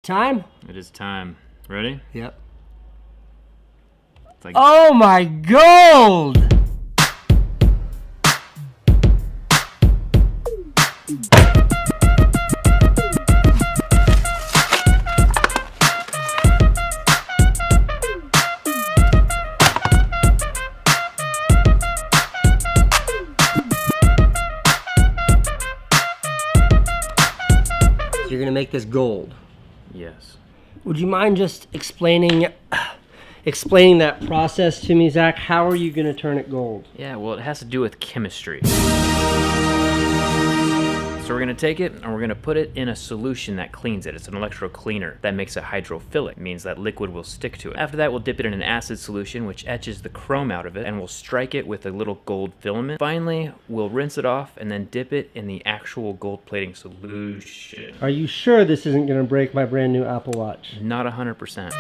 Time? It is time. Ready? Yep. It's like, Oh my gold! So you're gonna make this gold. yes. Would you mind just explaining that process to me, Zach? How are you gonna turn it gold? Yeah, well, it has to do with chemistry. So we're gonna take it and we're gonna put it in a solution that cleans it. It's an electro cleaner that makes it hydrophilic, means that liquid will stick to it. After that, we'll dip it in an acid solution, which etches the chrome out of it, and we'll strike it with a little gold filament. Finally, we'll rinse it off and then dip it in the actual gold plating solution. Are you sure this isn't gonna break my brand new Apple Watch? Not 100%.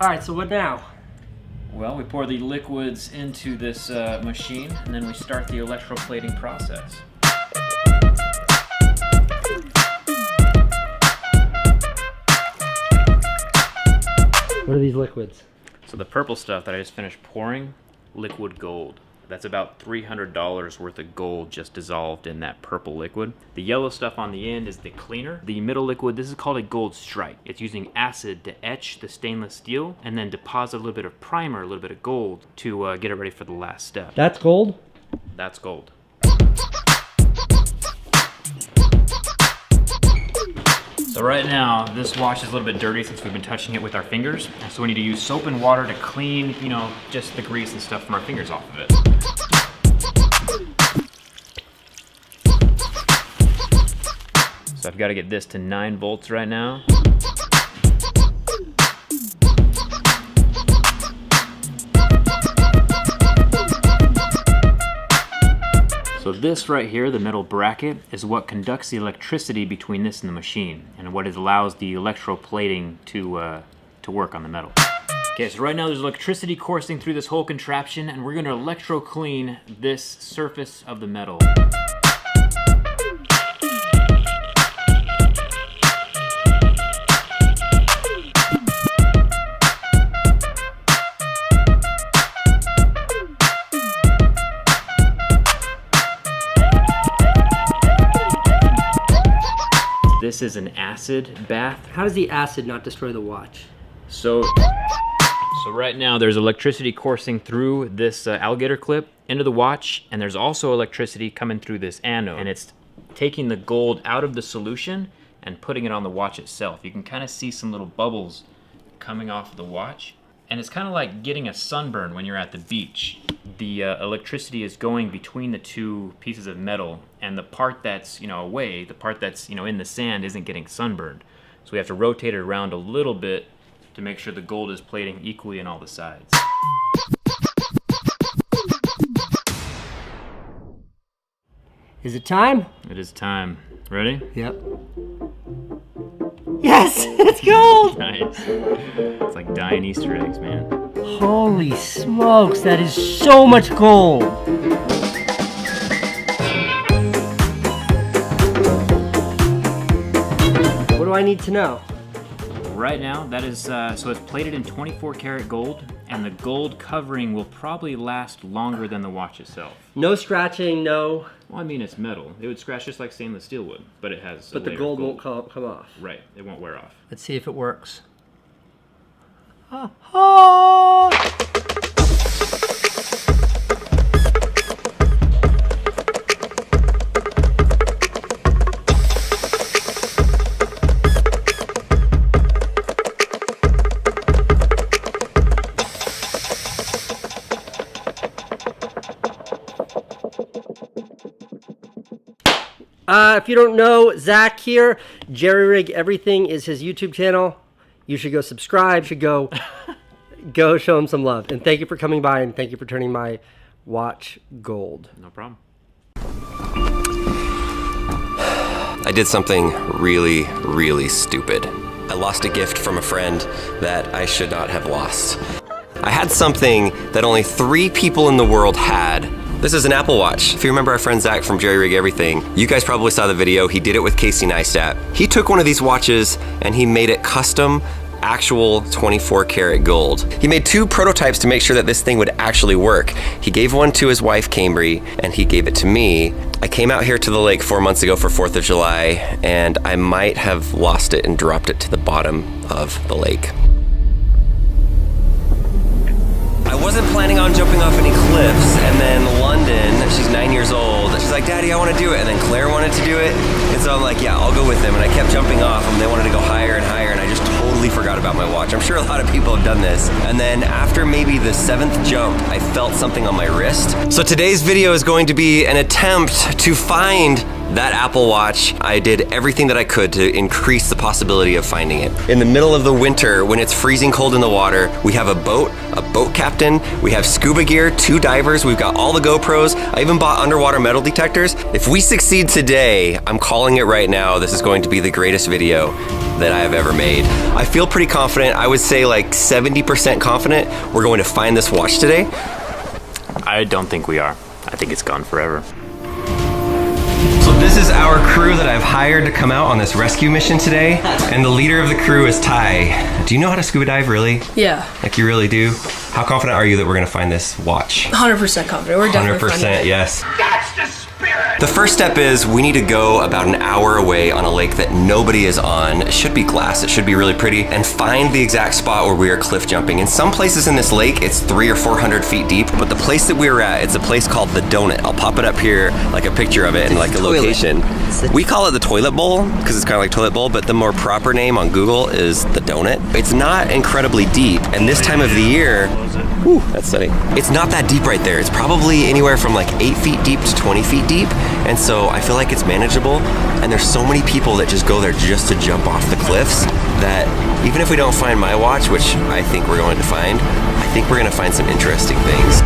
All right, so what now? Well, we pour the liquids into this machine, and then we start the electroplating process. What are these liquids? So the purple stuff that I just finished pouring, liquid gold. That's about $300 worth of gold just dissolved in that purple liquid. The yellow stuff on the end is the cleaner. The middle liquid, this is called a gold strike. It's using acid to etch the stainless steel and then deposit a little bit of primer, a little bit of gold to get it ready for the last step. That's gold? That's gold. So right now, this watch is a little bit dirty since we've been touching it with our fingers. So we need to use soap and water to clean, just the grease and stuff from our fingers off of it. So I've got to get this to 9 volts right now. So this right here, the metal bracket, is what conducts the electricity between this and the machine, and what allows the electroplating to work on the metal. Okay, so right now there's electricity coursing through this whole contraption, and we're gonna electro-clean this surface of the metal. This is an acid bath. How does the acid not destroy the watch? So right now there's electricity coursing through this alligator clip into the watch, and there's also electricity coming through this anode, and it's taking the gold out of the solution and putting it on the watch itself. You can kind of see some little bubbles coming off of the watch, and it's kind of like getting a sunburn when you're at the beach. The electricity is going between the two pieces of metal, and the part that's away, the part that's in the sand, isn't getting sunburned. So we have to rotate it around a little bit to make sure the gold is plating equally in all the sides. Is it time? It is time. Ready? Yep. Yes, it's gold! Nice. It's like dying Easter eggs, man. Holy smokes, that is so much gold! What do I need to know? Right now, that is, so it's plated in 24 karat gold, and the gold covering will probably last longer than the watch itself. No scratching, no... Well, I mean, it's metal. It would scratch just like stainless steel would, but it has But the gold won't come off. Right, it won't wear off. Let's see if it works. Ah. If you don't know, Zach here, Jerry Rig Everything is his YouTube channel. You should go subscribe, should go show him some love. And thank you for coming by, and thank you for turning my watch gold. No problem. I did something really, really stupid. I lost a gift from a friend that I should not have lost. I had something that only 3 people in the world had. This is an Apple Watch. If you remember our friend Zach from Jerry Rig Everything, you guys probably saw the video. He did it with Casey Neistat. He took one of these watches and he made it custom, actual 24 karat gold. He made 2 prototypes to make sure that this thing would actually work. He gave one to his wife, Cambry, and he gave it to me. I came out here to the lake 4 months ago for 4th of July, and I might have lost it and dropped it to the bottom of the lake. I wasn't planning on jumping off any cliffs, and then London, she's 9 years old, she's like, Daddy, I want to do it, and then Claire wanted to do it, and so I'm like, yeah, I'll go with them, and I kept jumping off, and they wanted to go higher and higher, and I just totally forgot about my watch. I'm sure a lot of people have done this, and then after maybe the 7th jump, I felt something on my wrist. So today's video is going to be an attempt to find that Apple Watch. I did everything that I could to increase the possibility of finding it. In the middle of the winter, when it's freezing cold in the water, we have a boat captain, we have scuba gear, 2 divers, we've got all the GoPros, I even bought underwater metal detectors. If we succeed today, I'm calling it right now, this is going to be the greatest video that I have ever made. I feel pretty confident, I would say like 70% confident we're going to find this watch today. I don't think we are. I think it's gone forever. So this is our crew that I've hired to come out on this rescue mission today, and the leader of the crew is Ty. Do you know how to scuba dive, really? Yeah. Like you really do? How confident are you that we're gonna find this watch? 100% confident. We're definitely 100%, yes. That's the spirit! The first step is we need to go about an hour away on a lake that nobody is on. It should be glass, it should be really pretty, and find the exact spot where we are cliff jumping. In some places in this lake, it's 300 or 400 feet deep, but the place that we were at, it's a place called the Donut. I'll pop it up here, like a picture of it and like a location. We call it the toilet bowl, because it's kind of like toilet bowl, but the more proper name on Google is the Donut. It's not incredibly deep, and this time of the year, whew, that's sunny. It's not that deep right there. It's probably anywhere from like 8 feet deep to 20 feet deep. And so I feel like it's manageable. And there's so many people that just go there just to jump off the cliffs that even if we don't find my watch, which I think we're going to find, I think we're going to find some interesting things.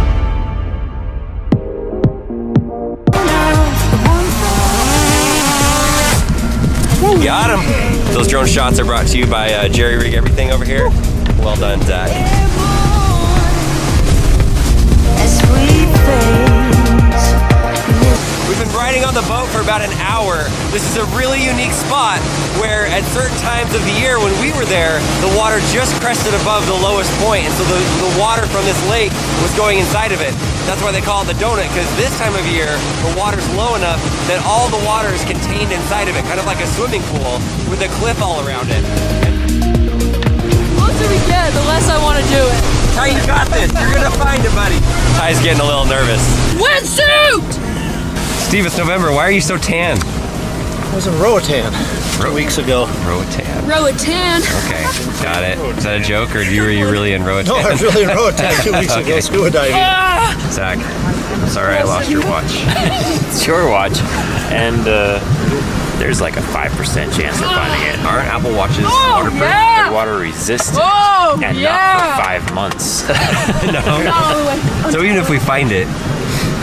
Got him. Those drone shots are brought to you by Jerry Rig Everything over here. Well done, Zach. We've been riding on the boat for about an hour. This is a really unique spot where at certain times of the year when we were there, the water just crested above the lowest point, and so the water from this lake was going inside of it. That's why they call it the donut, because this time of year, the water's low enough that all the water is contained inside of it, kind of like a swimming pool with a cliff all around it. The closer we get, the less I want to do it. Ty, you got this. You're gonna find it, buddy. Ty's getting a little nervous. Wetsuit! Steve, it's November. Why are you so tan? I was in Roatan 2 weeks ago. Roatan. Roatan. Okay, got it. Is that a joke, or were you really in Roatan? No, I was really in Roatan 2 weeks ago, scuba diving. Zach, I'm sorry I lost your watch. It's your watch. And there's like a 5% chance of finding it. Aren't Apple Watches waterproof? They're water resistant. Oh, and yeah. not for 5 months. No. So even if we find it,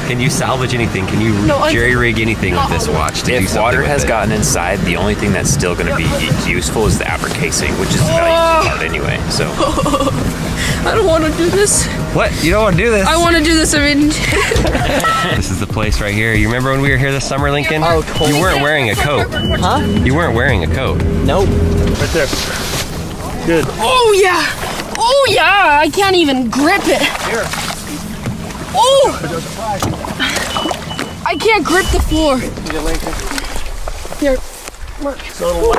can you salvage anything? Can you jerry rig anything with this watch to do If something water with has it? gotten inside, the only thing that's still going to be useful is the outer casing, which is the valuable part anyway. So I don't want to do this. What? You don't want to do this? I want to do this. I mean, This is the place right here. You remember when we were here this summer, Lincoln? Oh, totally. You weren't wearing a coat. Huh? You weren't wearing a coat. Nope. Right there. Good. oh yeah. Oh yeah. I can't even grip it. Here. Oh. I can't grip the floor. You Lincoln. Here. So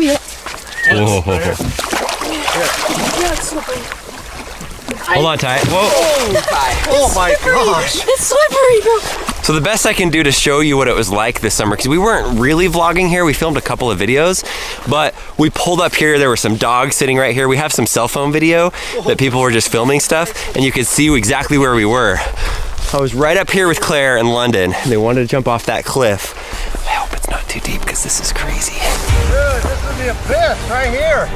Here. Whoa. Yeah, it's slippery. Hold on, Ty. Whoa. oh my gosh. It's slippery, bro. So the best I can do to show you what it was like this summer, because we weren't really vlogging here, we filmed a couple of videos, but we pulled up here, there were some dogs sitting right here. We have some cell phone video that people were just filming stuff, and you could see exactly where we were. I was right up here with Claire in London. They wanted to jump off that cliff. I hope it's not too deep, because this is crazy. Dude, this would be a piss right here.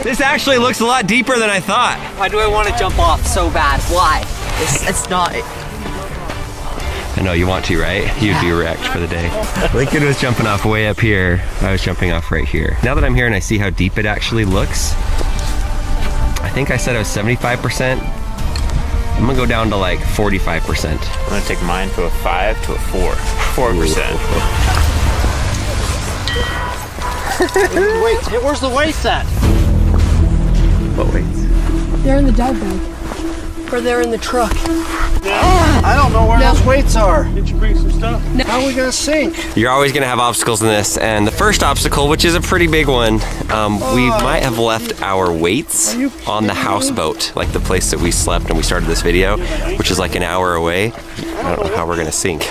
This actually looks a lot deeper than I thought. Why do I want to jump off so bad? Why? It's not. I know you want to, right? You'd be wrecked for the day. Lincoln was jumping off way up here. I was jumping off right here. Now that I'm here and I see how deep it actually looks, I think I said it was 75%. I'm gonna go down to like 45%. I'm gonna take mine to a 5 to a 4. 4%. Wait, hey, where's the weights at? What weights? They're in the dive bag. Or they're in the truck. I don't know where No. those weights are. Did you bring some stuff? No. How are we gonna sink? You're always gonna have obstacles in this, and the first obstacle, which is a pretty big one, we might have left our weights on the houseboat, like the place that we slept and we started this video, which is like an hour away. I don't know how we're gonna sink.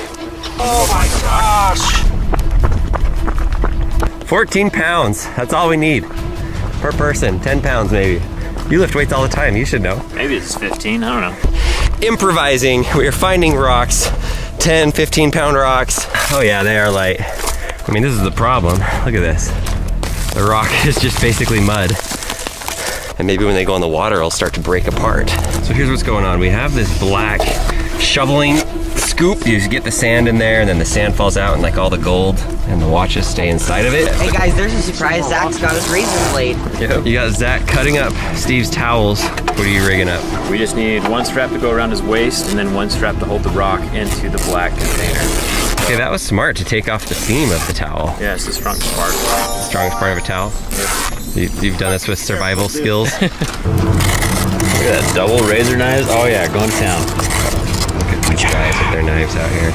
Oh my gosh! 14 pounds, that's all we need per person. 10 pounds maybe. You lift weights all the time, you should know. Maybe it's 15, I don't know. Improvising, we are finding rocks, 10, 15 pound rocks. Oh yeah, they are light. I mean, this is the problem. Look at this. The rock is just basically mud. And maybe when they go in the water, it'll start to break apart. So here's what's going on. We have this black shoveling scoop. You just get the sand in there and then the sand falls out and like all the gold and the watches stay inside of it. Hey guys, there's a surprise. Zach's got his razor blade. Yep. You got Zach cutting up Steve's towels. What are you rigging up? We just need one strap to go around his waist and then one strap to hold the rock into the black container. Okay, that was smart to take off the seam of the towel. Yeah, it's the strongest part. Strongest part of a towel. You've done this with survival skills. Look at that double razor knives. Oh yeah, going to town. Look at these guys with their knives out here.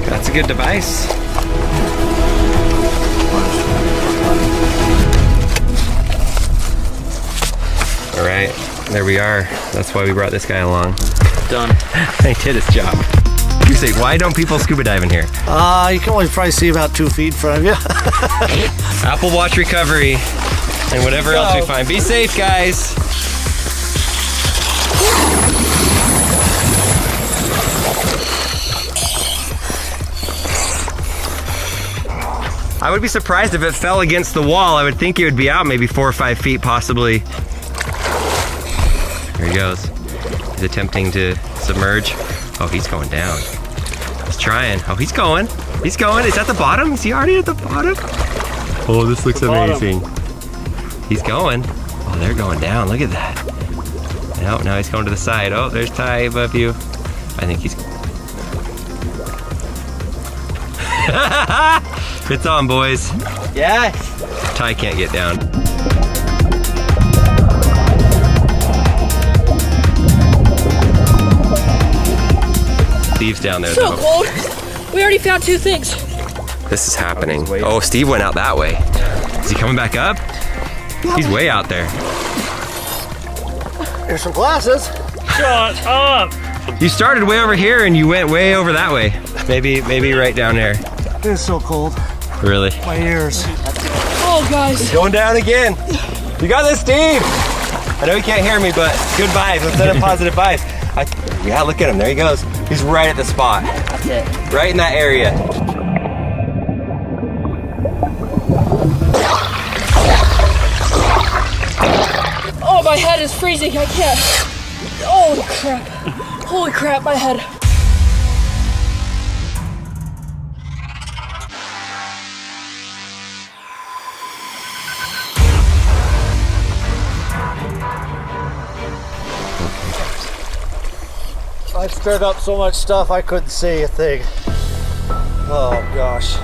That's a good device. All right, there we are. That's why we brought this guy along. Done. He did his job. You say, why don't people scuba dive in here? You can only probably see about 2 feet in front of you. Apple Watch recovery and whatever else we find. Be safe, guys. I would be surprised if it fell against the wall. I would think it would be out maybe 4 or 5 feet possibly. There he goes. He's attempting to submerge. Oh, he's going down. He's trying. Oh, he's going. He's going. Is that the bottom? Is he already at the bottom? Oh, this looks amazing. He's going. Oh, they're going down. Look at that. No, now he's going to the side. Oh, there's Ty above you. I think he's... It's on, boys. Yes. Ty can't get down. Steve's down there So though. cold. We already found 2 things. This is happening. Oh, Steve went out that way. Is he coming back up? He's way out there. Here's some glasses. Shut up! You started way over here and you went way over that way. Maybe right down there. It is so cold. Really? My ears. Oh, guys. Going down again. You got this, Steve. I know you can't hear me, but good vibes. Let's send him positive vibes. Yeah, look at him. There he goes. He's right at the spot. That's it. Right in that area. Oh, my head is freezing. I can't. Holy crap. Holy crap, my head. I stirred up so much stuff I couldn't see a thing. Oh gosh.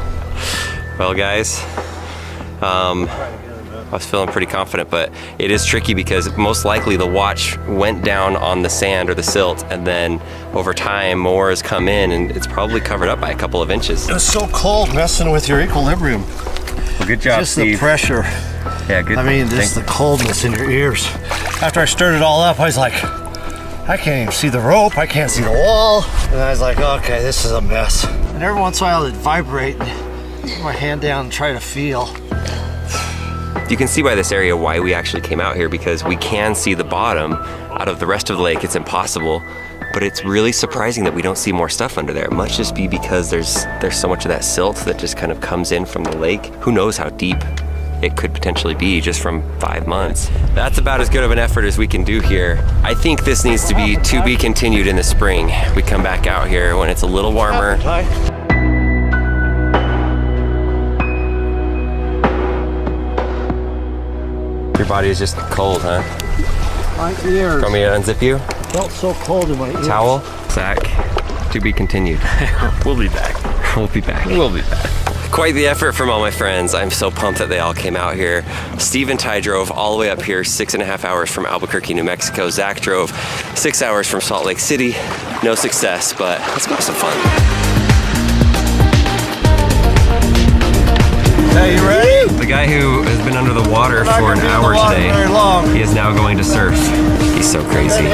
Well, guys, I was feeling pretty confident, but it is tricky because most likely the watch went down on the sand or the silt, and then over time more has come in and it's probably covered up by a couple of inches. It was so cold messing with your equilibrium. Well, good job, Just Steve. the pressure. Yeah, good. I mean, just the coldness in your ears. After I stirred it all up, I was like, I can't even see the rope, I can't see the wall. And I was like, okay, this is a mess. And every once in a while it'd vibrate and put my hand down and try to feel. You can see by this area why we actually came out here, because we can see the bottom. Out of the rest of the lake, it's impossible. But it's really surprising that we don't see more stuff under there. It must just be because there's so much of that silt that just kind of comes in from the lake. Who knows how deep it could potentially be just from 5 months. That's about as good of an effort as we can do here. I think this needs to be continued in the spring. We come back out here when it's a little warmer. Your body is just cold, huh? My ears. Want me to unzip you? Felt so cold in my ears. Towel? Zach, to be continued. We'll be back. We'll be back. We'll be back. Quite the effort from all my friends. I'm so pumped that they all came out here. Steve and Ty drove all the way up here 6.5 hours from Albuquerque, New Mexico. Zach drove 6 hours from Salt Lake City. No success, but let's go have some fun. Hey, you ready? The guy who has been under the water for an hour today, very long. he is now going to surf. He's so crazy.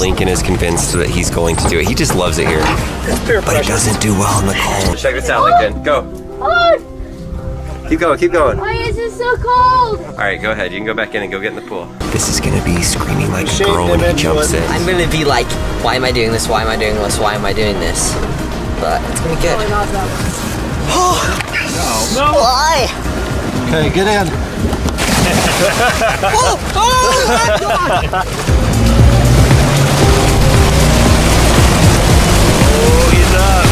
Lincoln is convinced that he's going to do it. He just loves it here. But he doesn't do well in the cold. Check this out, Lincoln. Go. Keep going, keep going. Why is it so cold? All right, go ahead. You can go back in and go get in the pool. This is gonna be screaming like a girl when he jumps in. I'm gonna be like, why am I doing this? Why am I doing this? Why am I doing this? But it's gonna be good. No. Why? Okay, get in. Oh, he's up.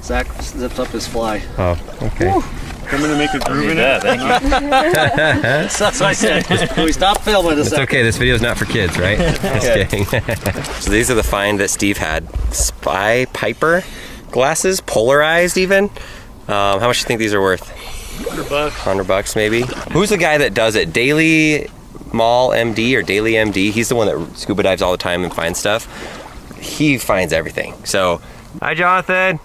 Zach zipped up his fly. Oh, okay. I'm gonna make a groove in it. Thank you. That's what I said. Can we stop filming this? It's okay, this video's not for kids, right? Just kidding. So these are the find that Steve had. Spy Piper glasses, polarized even. How much do you think these are worth? $100. $100 maybe. Who's the guy that does it? Daily Mall MD or Daily MD? He's the one that scuba dives all the time and finds stuff. He finds everything. So, hi Jonathan.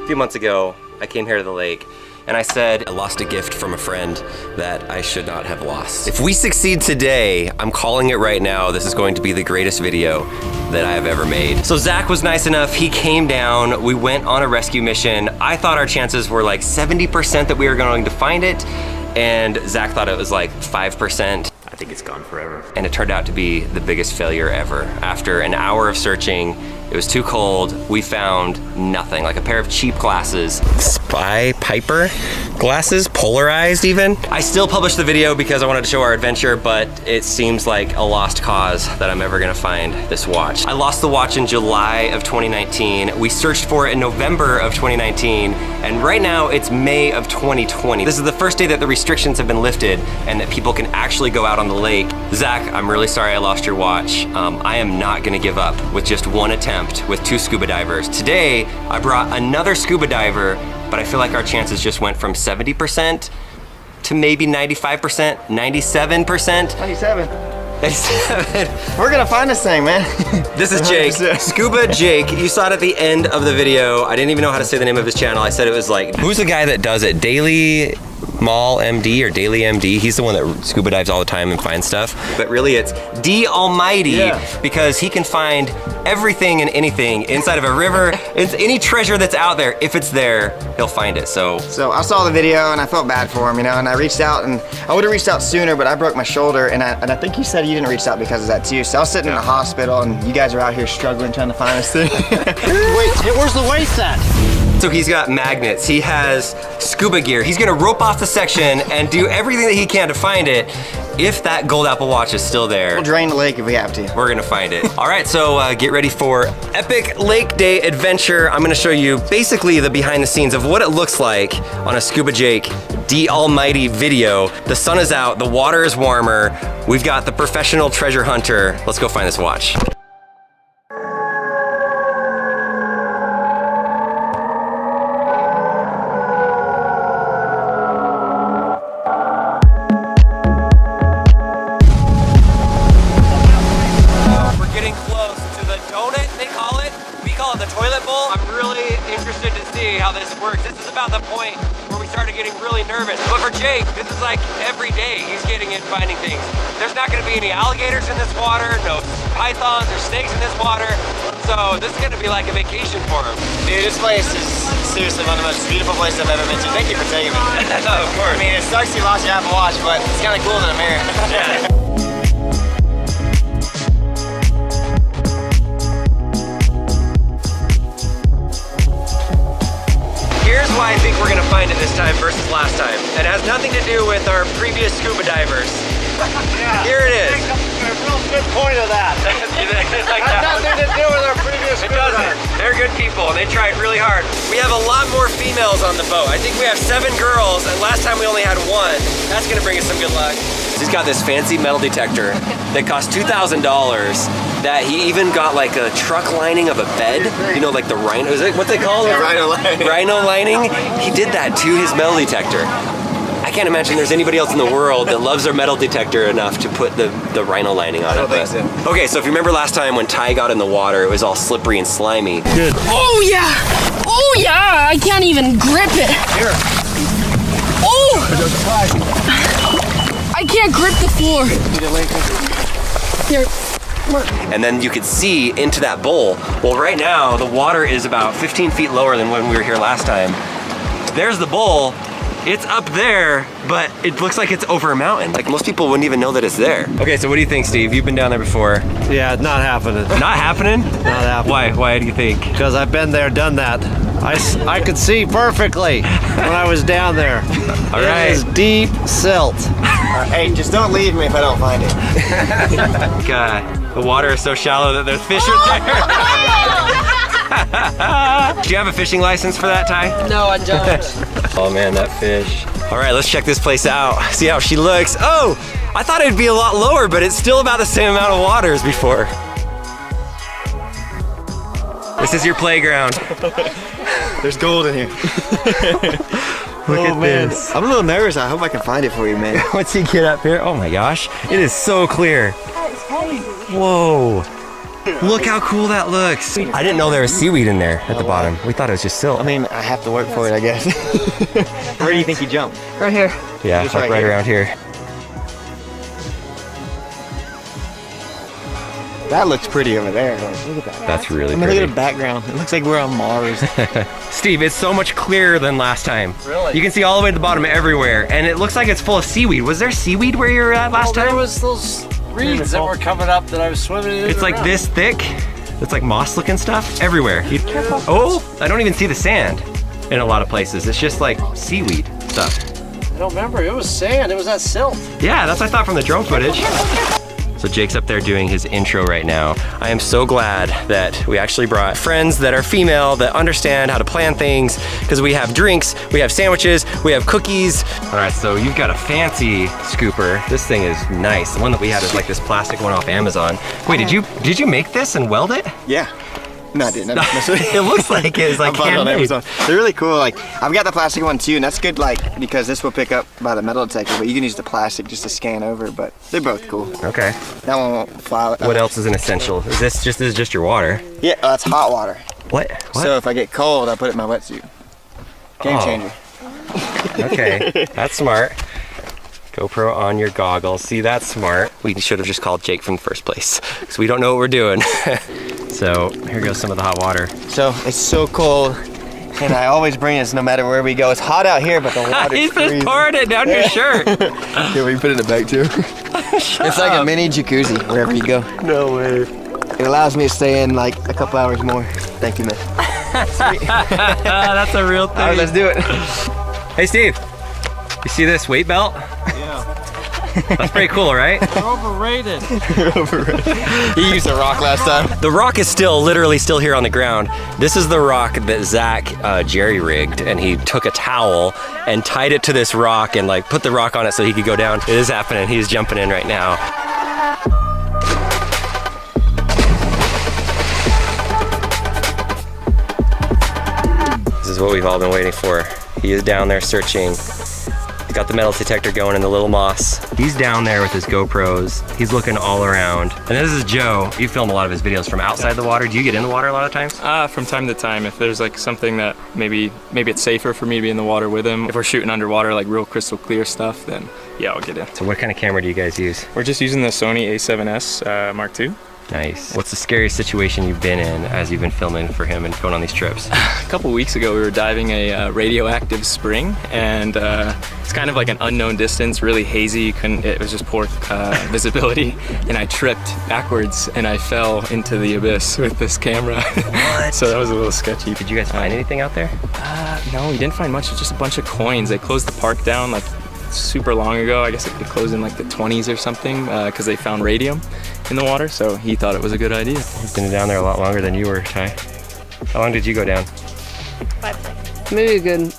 A few months ago, I came here to the lake and I said I lost a gift from a friend that I should not have lost. If we succeed today, I'm calling it right now, this is going to be the greatest video that I have ever made. So Zach was nice enough, he came down, we went on a rescue mission. I thought our chances were like 70% that we were going to find it, and Zach thought it was like 5%. I think it's gone forever. And it turned out to be the biggest failure ever. After an hour of searching, it was too cold, we found nothing, like a pair of cheap glasses. Spy Piper glasses, polarized even. I still published the video because I wanted to show our adventure, but it seems like a lost cause that I'm ever gonna find this watch. I lost the watch in July of 2019. We searched for it in November of 2019, and right now it's May of 2020. This is the first day that the restrictions have been lifted and that people can actually go out on the lake. Zach, I'm really sorry I lost your watch. I am not gonna give up with just one attempt with 2 scuba divers. Today, I brought another scuba diver, but I feel like our chances just went from 70% to maybe 95%, 97%. 27. 97. We're gonna find this thing, man. This is Jake, Scuba Jake. You saw it at the end of the video. I didn't even know how to say the name of his channel. I said it was like, who's the guy that does it? Daily Mall MD or Daily MD. He's the one that scuba dives all the time and finds stuff. But really it's D Almighty, because he can find everything and anything inside of a river. It's any treasure that's out there. If it's there, he'll find it. So I saw the video and I felt bad for him, you know, and I reached out, and I would have reached out sooner, but I broke my shoulder, and I think you said you didn't reach out because of that too. So I was sitting in the hospital, and you guys are out here struggling trying to find this thing. Wait, where's the waist at? So he's got magnets, he has scuba gear. He's gonna rope off the section and do everything that he can to find it. If that gold Apple Watch is still there, We'll drain the lake if we have to. we're gonna find it. All right, so get ready for epic lake day adventure. I'm gonna show you basically the behind the scenes of what it looks like on a Scuba Jake D Almighty video. The sun is out, the water is warmer. We've got the professional treasure hunter. Let's go find this watch. like every day he's getting in finding things. There's not gonna be any alligators in this water, no pythons or snakes in this water. So this is gonna be like a vacation for him. Dude, this place is seriously one of the most beautiful places I've ever been to. Thank you for taking me. Oh, of course. I mean, it sucks you lost your Apple Watch, but it's kind of cool in a mirror. Yeah. Here's why I think we're gonna find it this time versus last time. It has nothing to do with our previous scuba divers. Yeah. Here it is. A real good point of that. Like Had that. nothing to do with our previous It doesn't. They're good people and they tried really hard. We have a lot more females on the boat. I think we have 7 girls and last time we only had 1. That's gonna bring us some good luck. He's got this fancy metal detector that cost $2,000 that he even got like a truck lining of a bed. You know, like the rhino, is it what they call it? Rhino lining. Rhino lining. He did that to his metal detector. I can't imagine there's anybody else in the world that loves their metal detector enough to put the rhino lining on it. I don't think so. Okay, so if you remember last time when Ty got in the water, it was all slippery and slimy. Good. Oh yeah! Oh yeah! I can't even grip it. Here. Oh! I can't grip the floor. Here. And then you could see into that bowl. Well, right now, the water is about 15 feet lower than when we were here last time. There's the bowl. It's up there, but it looks like it's over a mountain. Like most people wouldn't even know that it's there. Okay, so what do you think, Steve? You've been down there before. Yeah, not happening. Not happening? Not happening. Why? Why do you think? Because I've been there, done that. I could see perfectly when I was down there. All right. It is deep silt. Hey, just don't leave me if I don't find it. God, the water is so shallow that there's fish right there. Do you have a fishing license for that, Ty? No, I don't. Oh man, that fish. All right, let's check this place out. See how she looks. Oh, I thought it'd be a lot lower, but it's still about the same amount of water as before. This is your playground. There's gold in here. Look at this. I'm a little nervous. I hope I can find it for you, man. Once you get up here, oh my gosh, it is so clear. Whoa. Look how cool that looks. I didn't know there was seaweed in there at the bottom. We thought it was just silt. I mean, I have to work for it, I guess. Where do you think you jumped? Right here. Yeah, Just like right right here. around here. That looks pretty over there. Look at that. That's really I mean, pretty. look at the background. It looks like we're on Mars. Steve, it's so much clearer than last time. Really? You can see all the way to the bottom everywhere, and it looks like it's full of seaweed. Was there seaweed where you were at last time? There was those reeds that were coming up that I was swimming in. It's like this thick. It's like moss-looking stuff everywhere. Oh, I don't even see the sand in a lot of places. It's just like seaweed stuff. I don't remember. It was sand. It was that silt. Yeah, that's what I thought from the drone footage. So Jake's up there doing his intro right now. I am so glad that we actually brought friends that are female that understand how to plan things, because we have drinks, we have sandwiches, we have cookies. All right, so you've got a fancy scooper. This thing is nice. The one that we had is like this plastic one off Amazon. Wait, did you make this and weld it? Yeah. No, I didn't. It looks like it was like I bought it on handmade. Amazon. They're really cool. Like, I've got the plastic one too, and that's good. Like, because this will pick up by the metal detector, but you can use the plastic just to scan over. But they're both cool. Okay. That one won't fly. What else is an essential? Is this just your water? Yeah, that's hot water. What? So if I get cold, I put it in my wetsuit. Game changer. Okay, that's smart. GoPro on your goggles. See, that's smart. We should have just called Jake from the first place, because we don't know what we're doing. So here goes some of the hot water. So it's so cold, and I always bring this no matter where we go. It's hot out here, but the water's He's just freezing. pouring it down your shirt. Yeah, we can put it in the bag too. It's like a mini jacuzzi wherever you go. No way. It allows me to stay in like a couple hours more. Thank you, man. That's a real thing. All right, let's do it. Hey, Steve. You see this weight belt? Yeah. That's pretty cool, right? Overrated. You used a rock last time. The rock is literally still here on the ground. This is the rock that Zach jerry-rigged, and he took a towel and tied it to this rock and like put the rock on it so he could go down. It is happening. He's jumping in right now. This is what we've all been waiting for. He is down there searching. got the metal detector going in the little moss. He's down there with his GoPros. He's looking all around. And this is Joe. You film a lot of his videos from outside the water. Do you get in the water a lot of times? From time to time, if there's like something that maybe it's safer for me to be in the water with him. If we're shooting underwater, like real crystal clear stuff, then yeah, I'll get in. So what kind of camera do you guys use? We're just using the Sony A7S Mark II. Nice. What's the scariest situation you've been in as you've been filming for him and going on these trips? A couple weeks ago, we were diving a radioactive spring, and it's kind of like an unknown distance, really hazy. It was just poor visibility, and I tripped backwards and I fell into the abyss with this camera. What? So that was a little sketcy. Did you guys find anything out there? No, we didn't find much. It's just a bunch of coins. They closed the park down like super long ago. I guess it closed in like the 20s or something because they found radium in the water, so he thought it was a good idea. He's been down there a lot longer than you were, Ty. How long did you go down? 5 seconds. Maybe a good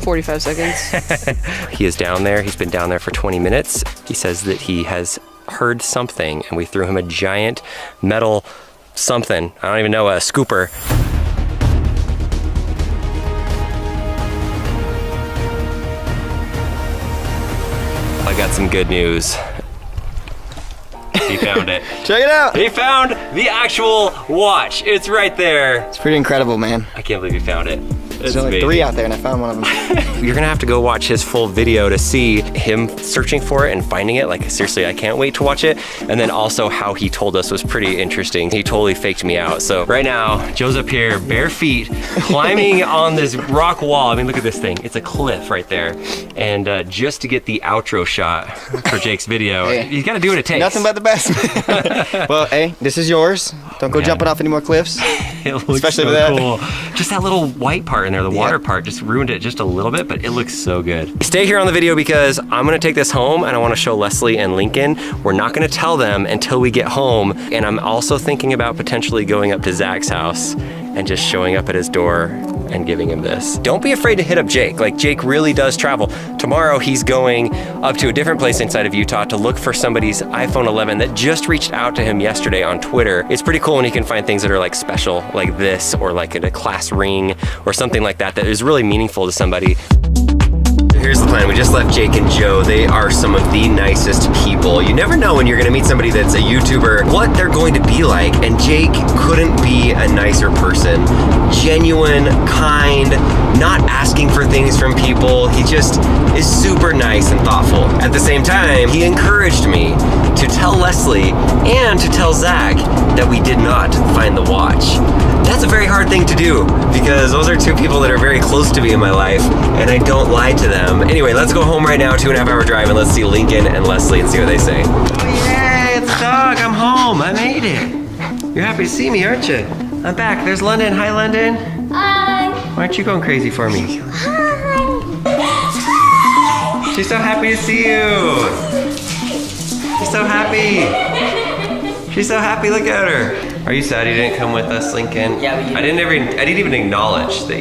45 seconds. He is down there. He's been down there for 20 minutes. He says that he has heard something, and we threw him a giant metal something. I don't even know, a scooper. I got some good news. He found it. Check it out. He found the actual watch. It's right there. It's pretty incredible, man. I can't believe he found it. There's only 3 out there, and I found one of them. You're gonna have to go watch his full video to see him searching for it and finding it. Like, seriously, I can't wait to watch it. And then also how he told us was pretty interesting. He totally faked me out. So right now, Joe's up here, bare feet, climbing on this rock wall. I mean, look at this thing. It's a cliff right there. And just to get the outro shot for Jake's video, Hey, you gotta do what it takes. Nothing but the best. Well, hey, this is yours. Don't go jumping off any more cliffs. It looks Especially so with that. cool. Just that little white part in there, the water part, just ruined it just a little bit, but it looks so good. Stay here on the video because I'm gonna take this home and I wanna show Leslie and Lincoln. We're not gonna tell them until we get home. And I'm also thinking about potentially going up to Zach's house and just showing up at his door and giving him this. Don't be afraid to hit up Jake. Like, Jake really does travel. Tomorrow he's going up to a different place inside of Utah to look for somebody's iPhone 11 that just reached out to him yesterday on Twitter. It's pretty cool when you can find things that are like special, like this, or like a class ring or something like that, that is really meaningful to somebody. Here's the plan. We just left Jake and Joe. They are some of the nicest people. You never know when you're gonna meet somebody that's a YouTuber, what they're going to be like. And Jake couldn't be a nicer person. Genuine, kind, not asking for things from people. He just is super nice and thoughtful. At the same time, he encouraged me to tell Leslie and to tell Zach that we did not find the watch. That's a very hard thing to do because those are 2 people that are very close to me in my life and I don't lie to them. Anyway, let's go home right now, 2.5 hour drive, and let's see Lincoln and Leslie and see what they say. Oh, yay, it's dog, I'm home, I made it. You're happy to see me, aren't you? I'm back, there's London. Hi, London. Hi. Why aren't you going crazy for me? Hi. She's so happy to see you. She's so happy. She's so happy, look at her. Are you sad you didn't come with us, Lincoln? Yeah, but you I didn't even acknowledge that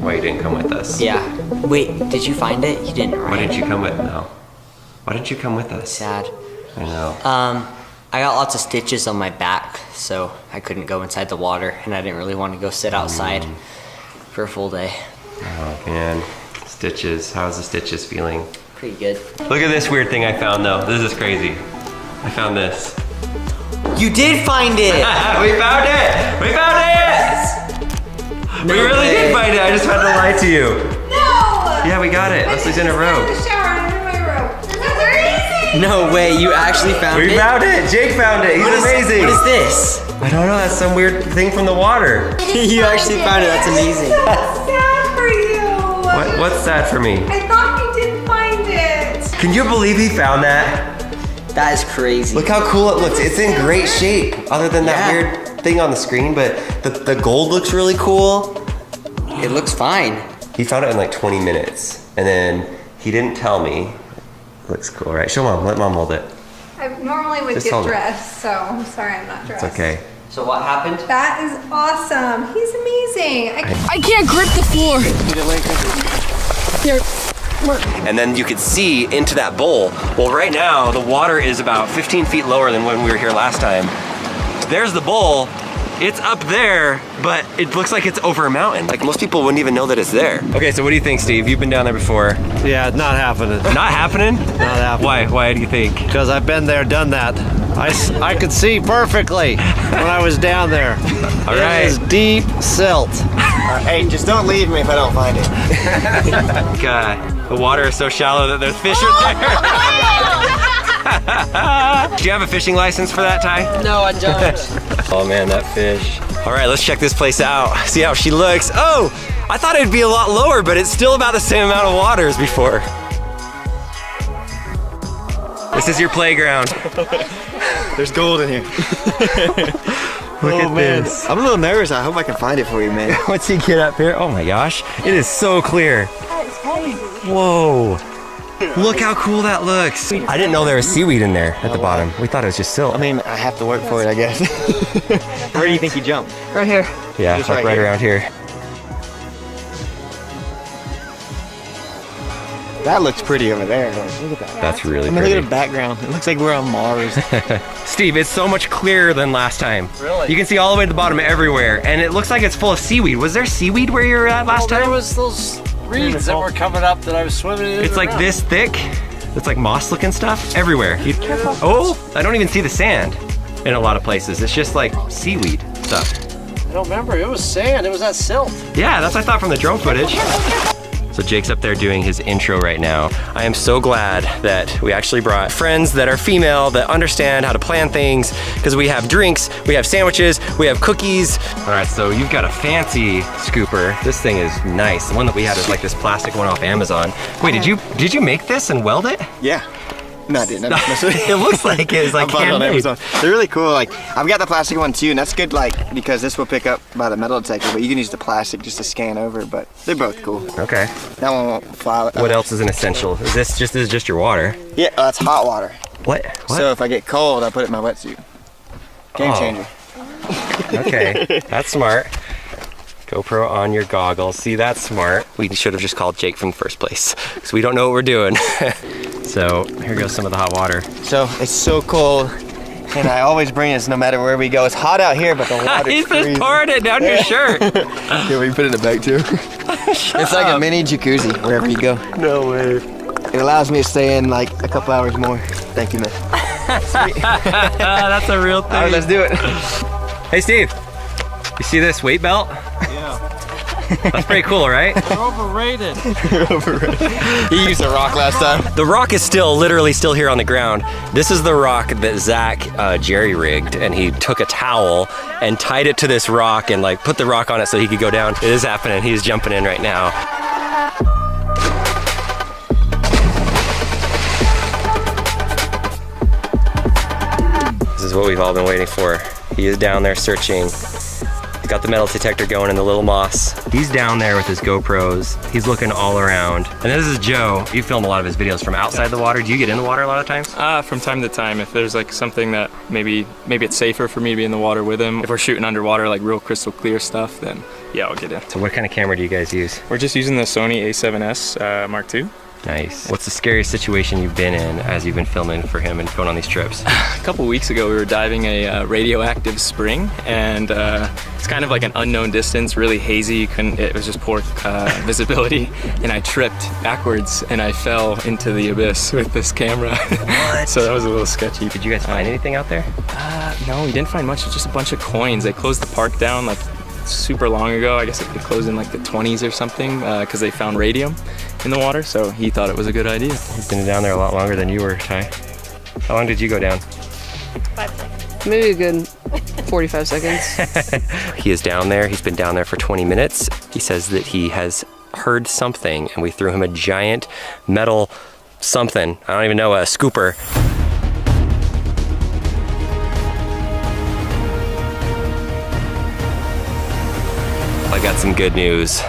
why you didn't come with us. Yeah. Wait, did you find it? You didn't, right? Why didn't you come with? No. Why didn't you come with us? Sad. I know. I got lots of stitches on my back, so I couldn't go inside the water, and I didn't really want to go sit outside for a full day. Oh man, stitches. How's the stitches feeling? Pretty good. Look at this weird thing I found though. This is crazy. I found this. You did find it! We found it! We found it! We really did find it. I just had to lie to you. No! Yeah, we got it. Leslie's in a robe. In the shower, I'm in my robe. That's amazing! No way, you actually found it? We found it. Jake found it. He's amazing. What is this? I don't know. That's some weird thing from the water. You actually found it. That's amazing. That's sad for you. What's sad for me? I thought you didn't find it. Can you believe he found that? That is crazy. Look how cool it looks. It's in great shape, other than that weird thing on the screen, but the gold looks really cool. It looks fine. He found it in like 20 minutes, and then he didn't tell me. Looks cool, right? Show Mom. Let Mom hold it. I normally would Just get hold it. dressed, so I'm sorry I'm not dressed. It's okay. So what happened? That is awesome. He's amazing. I can't grip the floor. Here. And then you could see into that bowl. Well, right now, the water is about 15 feet lower than when we were here last time. There's the bowl, It's up there, but it looks like it's over a mountain. Like most people wouldn't even know that it's there. Okay, so what do you think, Steve? You've been down there before. Yeah, not happening. Not happening? Not happening. Why? Why do you think? Because I've been there, done that. I could see perfectly when I was down there. All right. It is deep silt. Hey, just don't leave me if I don't find it. God, the water is so shallow that there's fish there. Do you have a fishing license for that, Ty? No, I don't. Oh man, that fish. All right, let's check this place out. See how she looks. Oh, I thought it'd be a lot lower, but it's still about the same amount of water as before. This is your playground. There's gold in here. Look at this. I'm a little nervous. I hope I can find it for you, man. Once you get up here, oh my gosh, it is so clear. Whoa. Look how cool that looks. I didn't know there was seaweed in there at the bottom. We thought it was just silt. I mean, I have to work for it, I guess. Where do you think you jumped? Right here. Yeah, Just like right right here. around here. That looks pretty over there. Look at that. That's really I mean, pretty. look at the background. It looks like we're on Mars. Steve, it's so much clearer than last time. Really? You can see all the way to the bottom everywhere, and it looks like it's full of seaweed. Was there seaweed where you were at last There time? was those reeds that were coming up that I was swimming in. It's like this thick. It's like moss looking stuff everywhere. Oh, I don't even see the sand in a lot of places. It's just like seaweed stuff. I don't remember. It was sand. It was that silt. Yeah, that's what I thought from the drone footage. So Jake's up there doing his intro right now. I am so glad that we actually brought friends that are female that understand how to plan things, because we have drinks, we have sandwiches, we have cookies. All right, so you've got a fancy scooper. This thing is nice. The one that we had is like this plastic one off Amazon. Wait, did you make this and weld it? Yeah. No, I didn't. It looks like it's like I bought it on handmade. Amazon. They're really cool. Like, I've got the plastic one too, and that's good. Like, because this will pick up by the metal detector, but you can use the plastic just to scan over. But they're both cool. Okay. That one won't fly. What else is an essential? Is this just your water? Yeah, that's hot water. What? So if I get cold, I put it in my wetsuit. Game changer. Okay, that's smart. GoPro on your goggles. See, that's smart. We should have just called Jake from the first place, because we don't know what we're doing. So here goes some of the hot water. So it's so cold, and I always bring this no matter where we go. It's hot out here, but the water's He's freezing. just pouring it down your shirt. Yeah, we can put it in the bag too. It's like a mini jacuzzi wherever you go. No way. It allows me to stay in like a couple hours more. Thank you, man. That's a real thing. All right, let's do it. Hey, Steve. You see this weight belt? Yeah. That's pretty cool, right? They're overrated. He used a rock last time. The rock is literally still here on the ground. This is the rock that Zach jerry-rigged, and he took a towel and tied it to this rock and like put the rock on it so he could go down. It is happening. He's jumping in right now. This is what we've all been waiting for. He is down there searching. He's got the metal detector going in the little moss. He's down there with his GoPros. He's looking all around. And this is Joe. You film a lot of his videos from outside the water. Do you get in the water a lot of times? From time to time, if there's like something that maybe it's safer for me to be in the water with him. If we're shooting underwater, like real crystal clear stuff, then yeah, I'll get in. So what kind of camera do you guys use? We're just using the Sony A7S Mark II. Nice. What's the scariest situation you've been in as you've been filming for him and going on these trips? A couple weeks ago, we were diving a radioactive spring, and it's kind of like an unknown distance, really hazy. It was just poor visibility, and I tripped backwards and I fell into the abyss with this camera. What? So that was a little sketchy. Did you guys find anything out there? No, we didn't find much. It's just a bunch of coins. They closed the park down like super long ago. I guess it closed in like the 20s or something because they found radium in the water, so he thought it was a good idea. He's been down there a lot longer than you were, Ty. How long did you go down? 5 seconds. Maybe a good 45 seconds. He is down there. He's been down there for 20 minutes. He says that he has heard something, and we threw him a giant metal something. I don't even know, a scooper. I got some good news.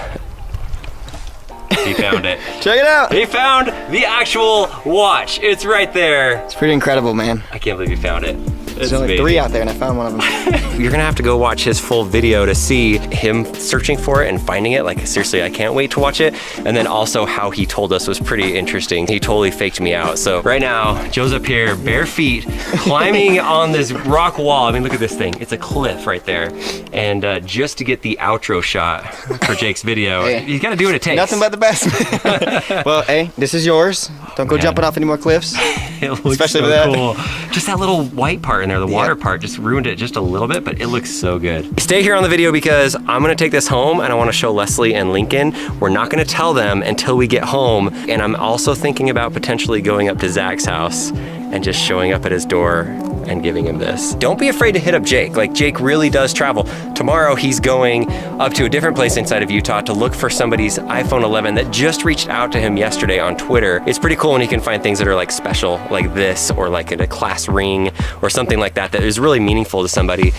He found it. Check it out. He found the actual watch. It's right there. It's pretty incredible, man. I can't believe he found it. There's only amazing. 3 out there, and I found one of them. You're gonna have to go watch his full video to see him searching for it and finding it. Like, seriously, I can't wait to watch it. And then also how he told us was pretty interesting. He totally faked me out. So right now, Joe's up here, bare feet, climbing on this rock wall. I mean, look at this thing. It's a cliff right there. And just to get the outro shot for Jake's video, Hey, you gotta do what it takes. Nothing but the best. Well, hey, this is yours. Don't go jumping off any more cliffs. It looks Especially so with that. cool. Just that little white part in there, the water part, just ruined it just a little bit, but it looks so good. Stay here on the video because I'm gonna take this home and I wanna show Leslie and Lincoln. We're not gonna tell them until we get home. And I'm also thinking about potentially going up to Zach's house and just showing up at his door and giving him this. Don't be afraid to hit up Jake. Like, Jake really does travel. Tomorrow he's going up to a different place inside of Utah to look for somebody's iPhone 11 that just reached out to him yesterday on Twitter. It's pretty cool when he can find things that are like special, like this, or like a class ring or something like that, that is really meaningful to somebody.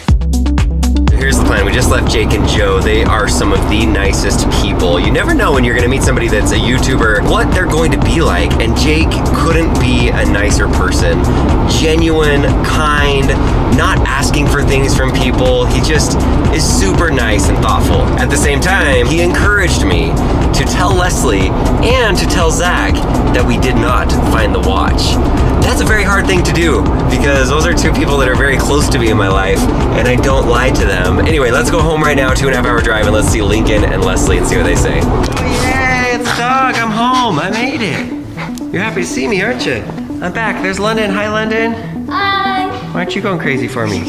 Here's the plan. We just left Jake and Joe. They are some of the nicest people. You never know when you're gonna meet somebody that's a YouTuber, what they're going to be like. And Jake couldn't be a nicer person. Genuine, kind, not asking for things from people. He just is super nice and thoughtful. At the same time, he encouraged me to tell Leslie and to tell Zach that we did not find the watch. That's a very hard thing to do because those are 2 people that are very close to me in my life and I don't lie to them. Anyway, let's go home right now, 2.5 hour drive, and let's see Lincoln and Leslie and see what they say. Yay, it's Doug, I'm home, I made it. You're happy to see me, aren't you? I'm back, there's London. Hi, London. Hi. Why aren't you going crazy for me?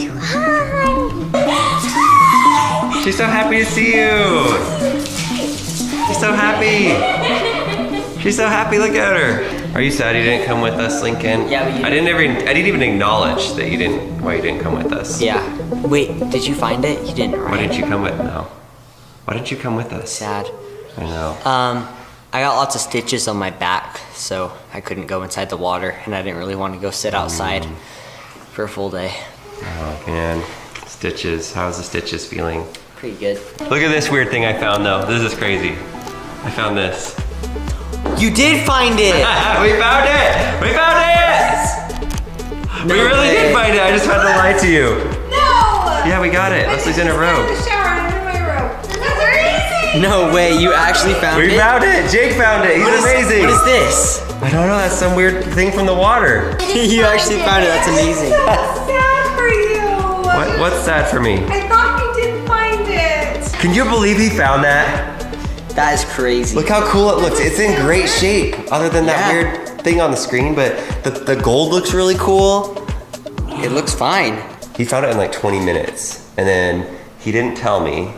She's so happy to see you. She's so happy. She's so happy, look at her. Are you sad you didn't come with us, Lincoln? Yeah, I didn't even acknowledge that why you didn't come with us. Yeah. Wait, did you find it? You didn't, right? Why didn't you come with, no. Why didn't you come with us? Sad. I know. I got lots of stitches on my back, so I couldn't go inside the water, and I didn't really want to go sit outside for a full day. Oh man, stitches. How's the stitches feeling? Pretty good. Look at this weird thing I found though. This is crazy. I found this. You did find it! We found it! We found it! We really did find it. I just had to lie to you. No! Yeah, we got it. Leslie's in a robe. In the shower, I'm in my robe. That's amazing! No way, you actually found it? We found it. Jake found it. He's amazing. What is this? I don't know. That's some weird thing from the water. You actually found it. That's amazing. I'm so sad for you. What's sad for me? I thought you didn't find it. Can you believe he found that? That is crazy. Look how cool it looks. It's in great shape, other than that weird thing on the screen, but the gold looks really cool. It looks fine. He found it in like 20 minutes, and then he didn't tell me.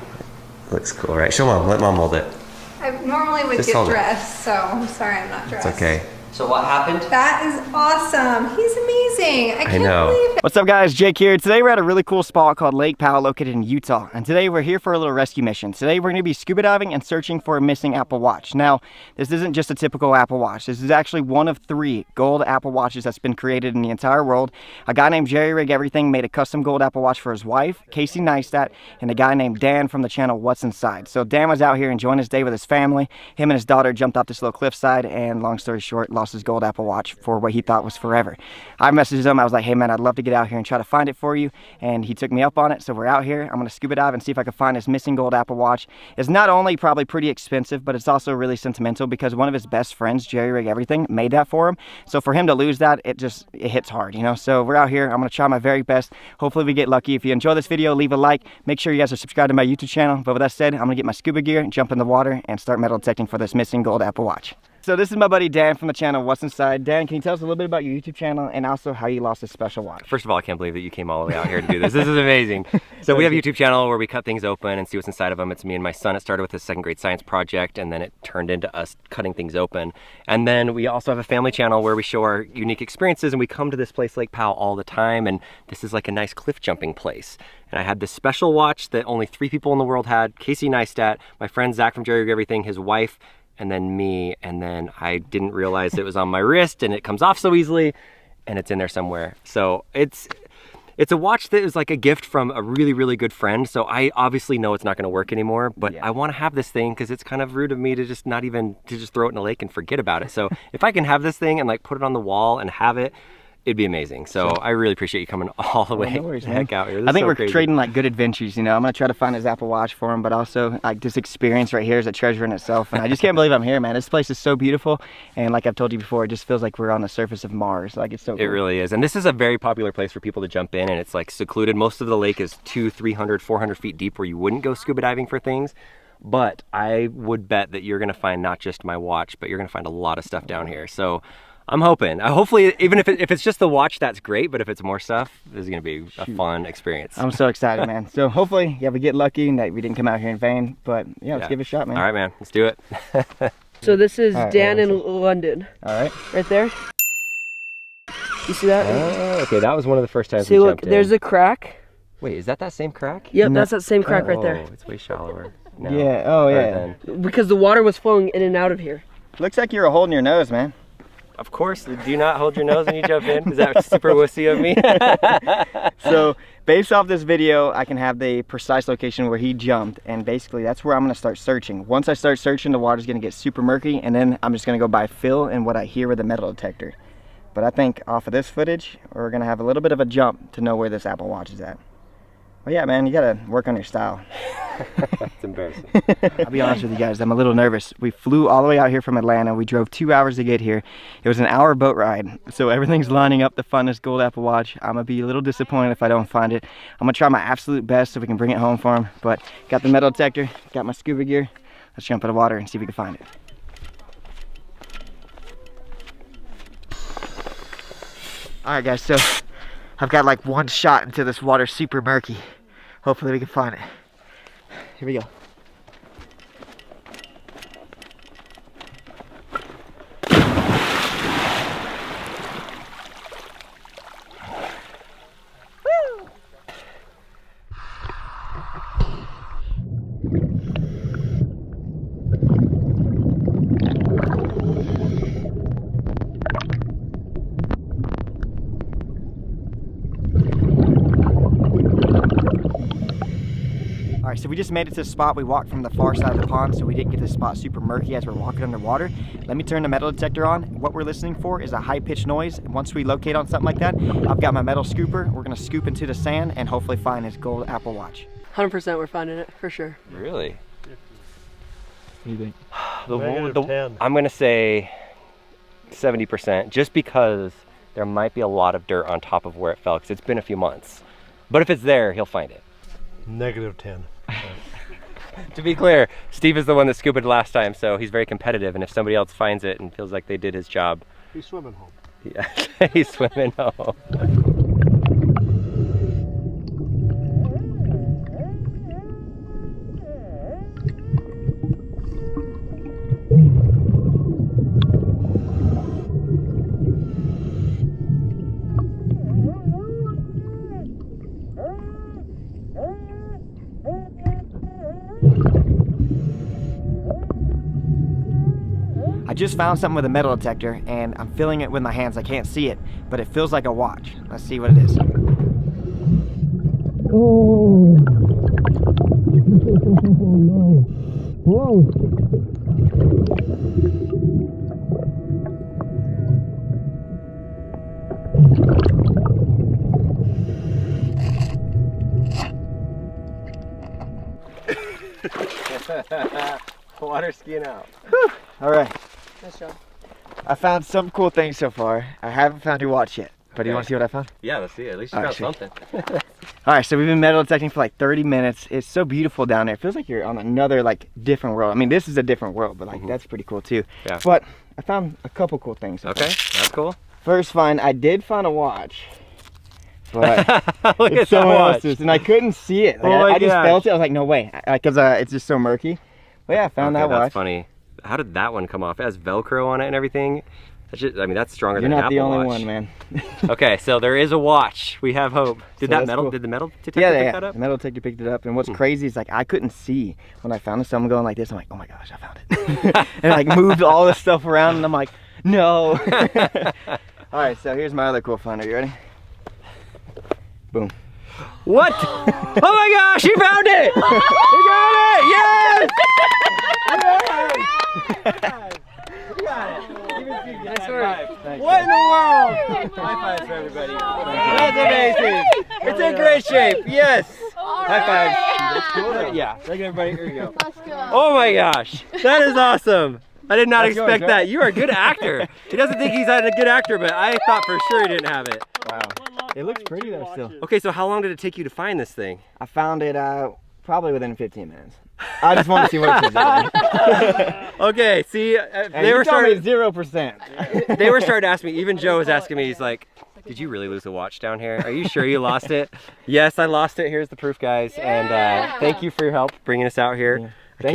Looks cool, right? Show Mom. Let Mom hold it. I normally would Just get hold it. dressed, so I'm sorry I'm not dressed. It's okay. So what happened? That is awesome. He's amazing. I can't know. believe it. What's up guys, Jake here. Today we're at a really cool spot called Lake Powell located in Utah. And today we're here for a little rescue mission. Today we're gonna be scuba diving and searching for a missing Apple Watch. Now, this isn't just a typical Apple Watch. This is actually one of 3 gold Apple Watches that's been created in the entire world. A guy named Jerry Rig Everything made a custom gold Apple Watch for his wife, Casey Neistat, and a guy named Dan from the channel What's Inside. So Dan was out here enjoying his day with his family. Him and his daughter jumped off this little cliffside and long story short, lost his gold Apple Watch for what he thought was forever. I messaged him, I was like, hey man, I'd love to get out here and try to find it for you. And he took me up on it, so we're out here. I'm gonna scuba dive and see if I can find his missing gold Apple Watch. It's not only probably pretty expensive, but it's also really sentimental because one of his best friends, Jerry Rig Everything, made that for him. So for him to lose that, it hits hard, you know? So we're out here, I'm gonna try my very best. Hopefully we get lucky. If you enjoy this video, leave a like. Make sure you guys are subscribed to my YouTube channel. But with that said, I'm gonna get my scuba gear, jump in the water, and start metal detecting for this missing gold Apple Watch. So this is my buddy Dan from the channel What's Inside. Dan, can you tell us a little bit about your YouTube channel and also how you lost this special watch? First of all, I can't believe that you came all the way out here to do this. This is amazing. So we have a YouTube channel where we cut things open and see what's inside of them. It's me and my son. It started with his 2nd grade science project, and then it turned into us cutting things open. And then we also have a family channel where we show our unique experiences, and we come to this place, Lake Powell, all the time. And this is like a nice cliff jumping place. And I had this special watch that only 3 people in the world had. Casey Neistat, my friend Zach from Jerry Rig Everything, his wife, and then me, and then I didn't realize it was on my wrist and it comes off so easily and it's in there somewhere. So it's a watch that is like a gift from a really, really good friend. So I obviously know it's not gonna work anymore, but I wanna have this thing because it's kind of rude of me to just not even, to just throw it in a lake and forget about it. So if I can have this thing and like put it on the wall and have it, it'd be amazing. So I really appreciate you coming all the way no worries, heck out here. I think we're trading like good adventures, you know. I'm gonna try to find his Apple Watch for him, but also like this experience right here is a treasure in itself. And I just can't believe I'm here, man. This place is so beautiful, and like I've told you before, it just feels like we're on the surface of Mars. Like it's so cool. It really is. And this is a very popular place for people to jump in, and it's like secluded. Most of the lake is 200, 300, 400 feet deep where you wouldn't go scuba diving for things. But I would bet that you're gonna find not just my watch, but you're gonna find a lot of stuff down here. So I'm hoping. Hopefully, even if it's just the watch, that's great. But if it's more stuff, this is gonna be a fun experience. I'm so excited, man. So hopefully, yeah, we get lucky and that we didn't come out here in vain. But yeah, let's give it a shot, man. All right, man. Let's do it. So this is right, Dan in London. All right. Right there. You see that? Oh, okay. That was one of the first times See, we look, jumped in. there's a crack. Wait, is that same crack? Yep, that's that same crack right there. Oh, it's way shallower. No. Yeah. Oh, yeah. Because the water was flowing in and out of here. Looks like you were holding your nose, man. Of course. Do you not hold your nose when you jump in? Is that super wussy of me? So based off this video, I can have the precise location where he jumped, and basically that's where I'm gonna start searching. Once I start searching, the water's gonna get super murky, and then I'm just gonna go by feel and what I hear with the metal detector. But I think off of this footage, we're gonna have a little bit of a jump to know where this Apple Watch is at. Well, yeah, man, you gotta work on your style. It's embarrassing. I'll be honest with you guys, I'm a little nervous. We flew all the way out here from Atlanta. We drove 2 hours to get here. It was an hour boat ride. So everything's lining up to find this gold Apple Watch. I'm gonna be a little disappointed if I don't find it. I'm gonna try my absolute best so we can bring it home for him. But got the metal detector, got my scuba gear. Let's jump in the water and see if we can find it. All right, guys, so I've got like one shot into this water, super murky. Hopefully we can find it. Here we go. All right, so we just made it to the spot. We walked from the far side of the pond, so we didn't get this spot super murky as we're walking underwater. Let me turn the metal detector on. What we're listening for is a high-pitched noise. And once we locate on something like that, I've got my metal scooper. We're gonna scoop into the sand and hopefully find his gold Apple Watch. 100% we're finding it, for sure. Really? What do you think? I'm gonna say 70%, just because there might be a lot of dirt on top of where it fell, because it's been a few months. But if it's there, he'll find it. -10. To be clear, Steve is the one that scuba last time, so he's very competitive, and if somebody else finds it and feels like they did his job, He's swimming home. yeah, he's swimming home. I just found something with a metal detector and I'm feeling it with my hands. I can't see it, but it feels like a watch. Let's see what it is. Oh. No. Whoa. Water skiing out. Whew. All right. Nice job. I found some cool things so far. I haven't found your watch yet, but do you want to see what I found? Yeah, let's see it. At least you found something. All right, so we've been metal detecting for like 30 minutes. It's so beautiful down there. It feels like you're on another like different world. I mean, this is a different world, but like that's pretty cool too. Yeah. But I found a couple cool things. Okay, that's cool. First find, I did find a watch. But Look it's at someone that watch. else's, and I couldn't see it. Like, Oh my I just gosh. felt it. I was like, no way, because it's just so murky. But yeah, I found that watch. That's funny. How did that one come off? It has Velcro on it and everything. That's just, I mean, that's stronger You're than an not Apple the only Watch. one, man. Okay, so there is a watch. We have hope. Did So that that's metal? cool. Did the metal detector Yeah, pick that up? the metal detector picked it up. And what's crazy is like I couldn't see when I found it. So I'm going like this. I'm like, oh my gosh, I found it. And I like moved all this stuff around, and I'm like, no. All right, so here's my other cool find. Are you ready? Boom. What? Oh my gosh, you found it! You got it! Yes! Nice work. What in the world? High fives for everybody. That's amazing. It's in great shape. Yes. High fives. That's cool. Yeah. Look at everybody. Here you go. Oh my gosh. That is awesome. I did not expect that. You are a good actor. He doesn't think he's a good actor, but I thought for sure he didn't have it. Wow. It looks pretty though still. Okay, so how long did it take you to find this thing? I found it probably within 15 minutes. I just wanted to see what it was. Okay, see, they were starting 0%. They were starting to ask me, even Joe was asking me, he's like, did you really lose a watch down here? Are you sure you lost it? Yes, I lost it. Here's the proof, guys. And thank you for your help bringing us out here. Yeah. I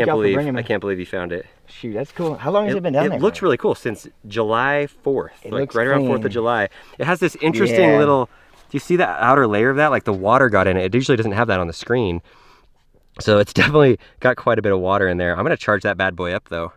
can't believe you found it. Shoot, that's cool. How long has it been down there? It looks really cool since July 4th, like right around 4th of July. It has this interesting little, do you see that outer layer of that? Like the water got in it. It usually doesn't have that on the screen. So it's definitely got quite a bit of water in there. I'm gonna charge that bad boy up though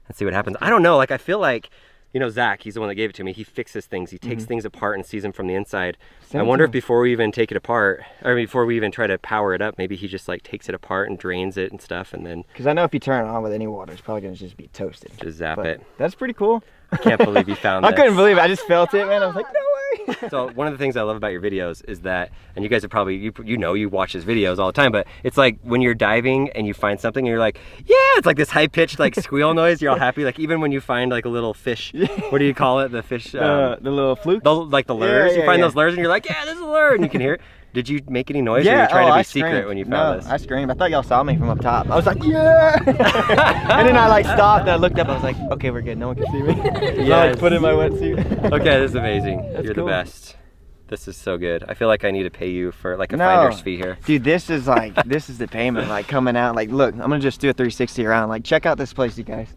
and see what happens. I don't know, like I feel like, you know, Zach, he's the one that gave it to me. He fixes things. He takes things apart and sees them from the inside. I wonder if before we even take it apart, or before we even try to power it up, maybe he just like takes it apart and drains it and stuff and then. Because I know if you turn it on with any water, it's probably gonna just be toasted. Just zap it. That's pretty cool. I can't believe you found this. I couldn't believe it. I just felt it, man. I was like, no way. So one of the things I love about your videos is that, and you guys are probably, you watch his videos all the time, but it's like when you're diving and you find something and you're like, yeah, it's like this high pitched like squeal noise. You're all happy. Like even when you find like a little fish, what do you call it? The fish, the little fluke? Like the lures. You find those lures and you're like, yeah, this is a lure. And you can hear it. Did you make any noise or were you trying to be secret when you found this? I screamed. I thought y'all saw me from up top. I was like, yeah! And then I like stopped and I looked up. I was like, okay, we're good. No one can see me. So I like, put in my wetsuit. Okay, this is amazing. You're cool. the best. This is so good. I feel like I need to pay you for like a finder's fee here. Dude, this is like, this is the payment. Like coming out, like look, I'm gonna just do a 360 around. Like check out this place, you guys.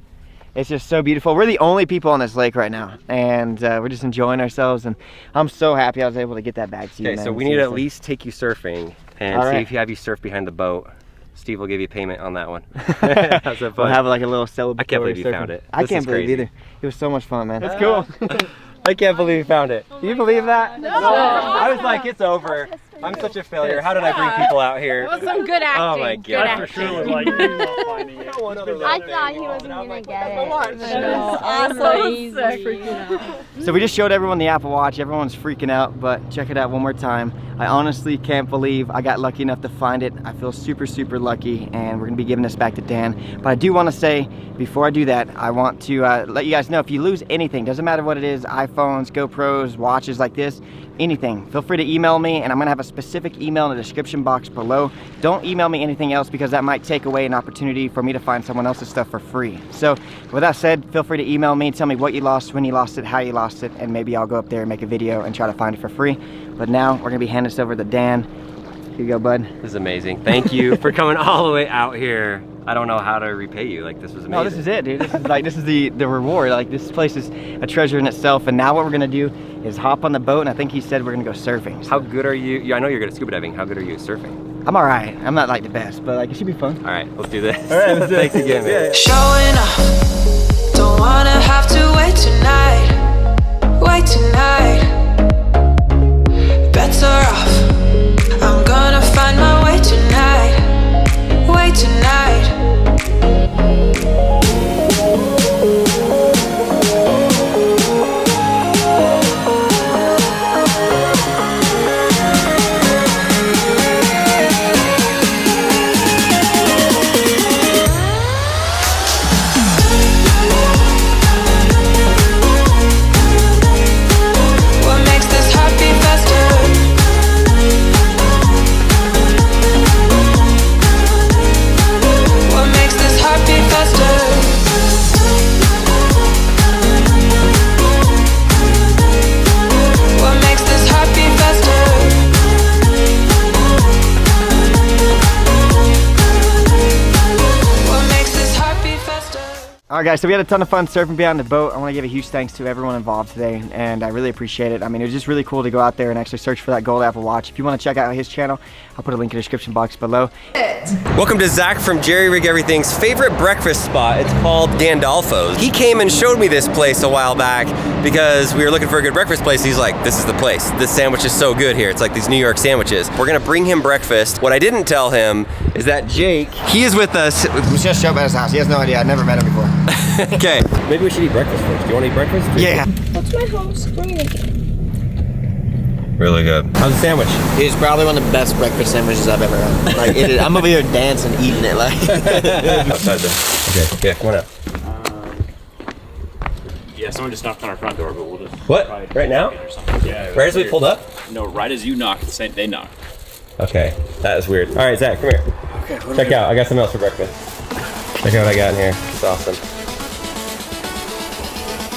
It's just so beautiful. We're the only people on this lake right now, and we're just enjoying ourselves, and I'm so happy I was able to get that back to you. Okay, so we need to at least take you surfing and see if you have you surf behind the boat. Steve will give you payment on that one. We'll have like a little celebratory. I can't believe you found it. I can't believe it either. It was so much fun, man. That's cool. I can't believe you found it. Do you believe that? No. I was like, it's over. I'm such a failure. How did I bring people out here? It was some good acting. Oh my god. I for sure was like, he's not finding it. I thought he wasn't gonna get it. Awesome. So we just showed everyone the Apple Watch. Everyone's freaking out, but check it out one more time. I honestly can't believe I got lucky enough to find it. I feel super, super lucky, and we're gonna be giving this back to Dan. But I do want to say, before I do that, I want to let you guys know if you lose anything, doesn't matter what it is, iPhones, GoPros, watches like this, anything, feel free to email me, and I'm gonna have a specific email in the description box below. Don't email me anything else because that might take away an opportunity for me to find someone else's stuff for free. So with that said, feel free to email me, tell me what you lost, when you lost it, how you lost it, and maybe I'll go up there and make a video and try to find it for free. But now we're gonna be handing this over to Dan. Here you go, bud. This is amazing. Thank you for coming all the way out here. I don't know how to repay you. Like, this was amazing. No, this is it, dude. This is the reward. Like, this place is a treasure in itself. And now what we're gonna do is hop on the boat, and I think he said we're gonna go surfing. So. How good are you? Yeah, I know you're good at scuba diving. How good are you at surfing? I'm all right. I'm not like the best, but like it should be fun. All right, let's do this. All right, let's do Thanks again, man. Showing up. Don't wanna have to wait tonight. Wait tonight. Better off. I'm gonna find my way tonight. Wait tonight. Alright guys, so we had a ton of fun surfing behind the boat. I want to give a huge thanks to everyone involved today, and I really appreciate it. I mean, it was just really cool to go out there and actually search for that gold Apple Watch. If you want to check out his channel, I'll put a link in the description box below. Welcome to Zach from Jerry Rig Everything's favorite breakfast spot. It's called Gandolfo's. He came and showed me this place a while back because we were looking for a good breakfast place. He's like, this is the place. This sandwich is so good here. It's like these New York sandwiches. We're gonna bring him breakfast. What I didn't tell him is that Jake, he is with us. We just showed up at his house. He has no idea. I've never met him before. Okay, maybe we should eat breakfast first. Do you want to eat breakfast? Yeah. That's my house. Bring it. Really good. How's the sandwich? It's probably one of the best breakfast sandwiches I've ever had. Like, I'm over here dancing, eating it. Like. Outside there. Okay, yeah, come on up. Yeah, someone just knocked on our front door, but we'll just... What? Right now? Yeah. Right as we pulled up? No, right as you knocked, they knocked. Okay, that is weird. All right, Zach, come here. Okay, Check out. I got something else for breakfast. Check out what I got in here. It's awesome.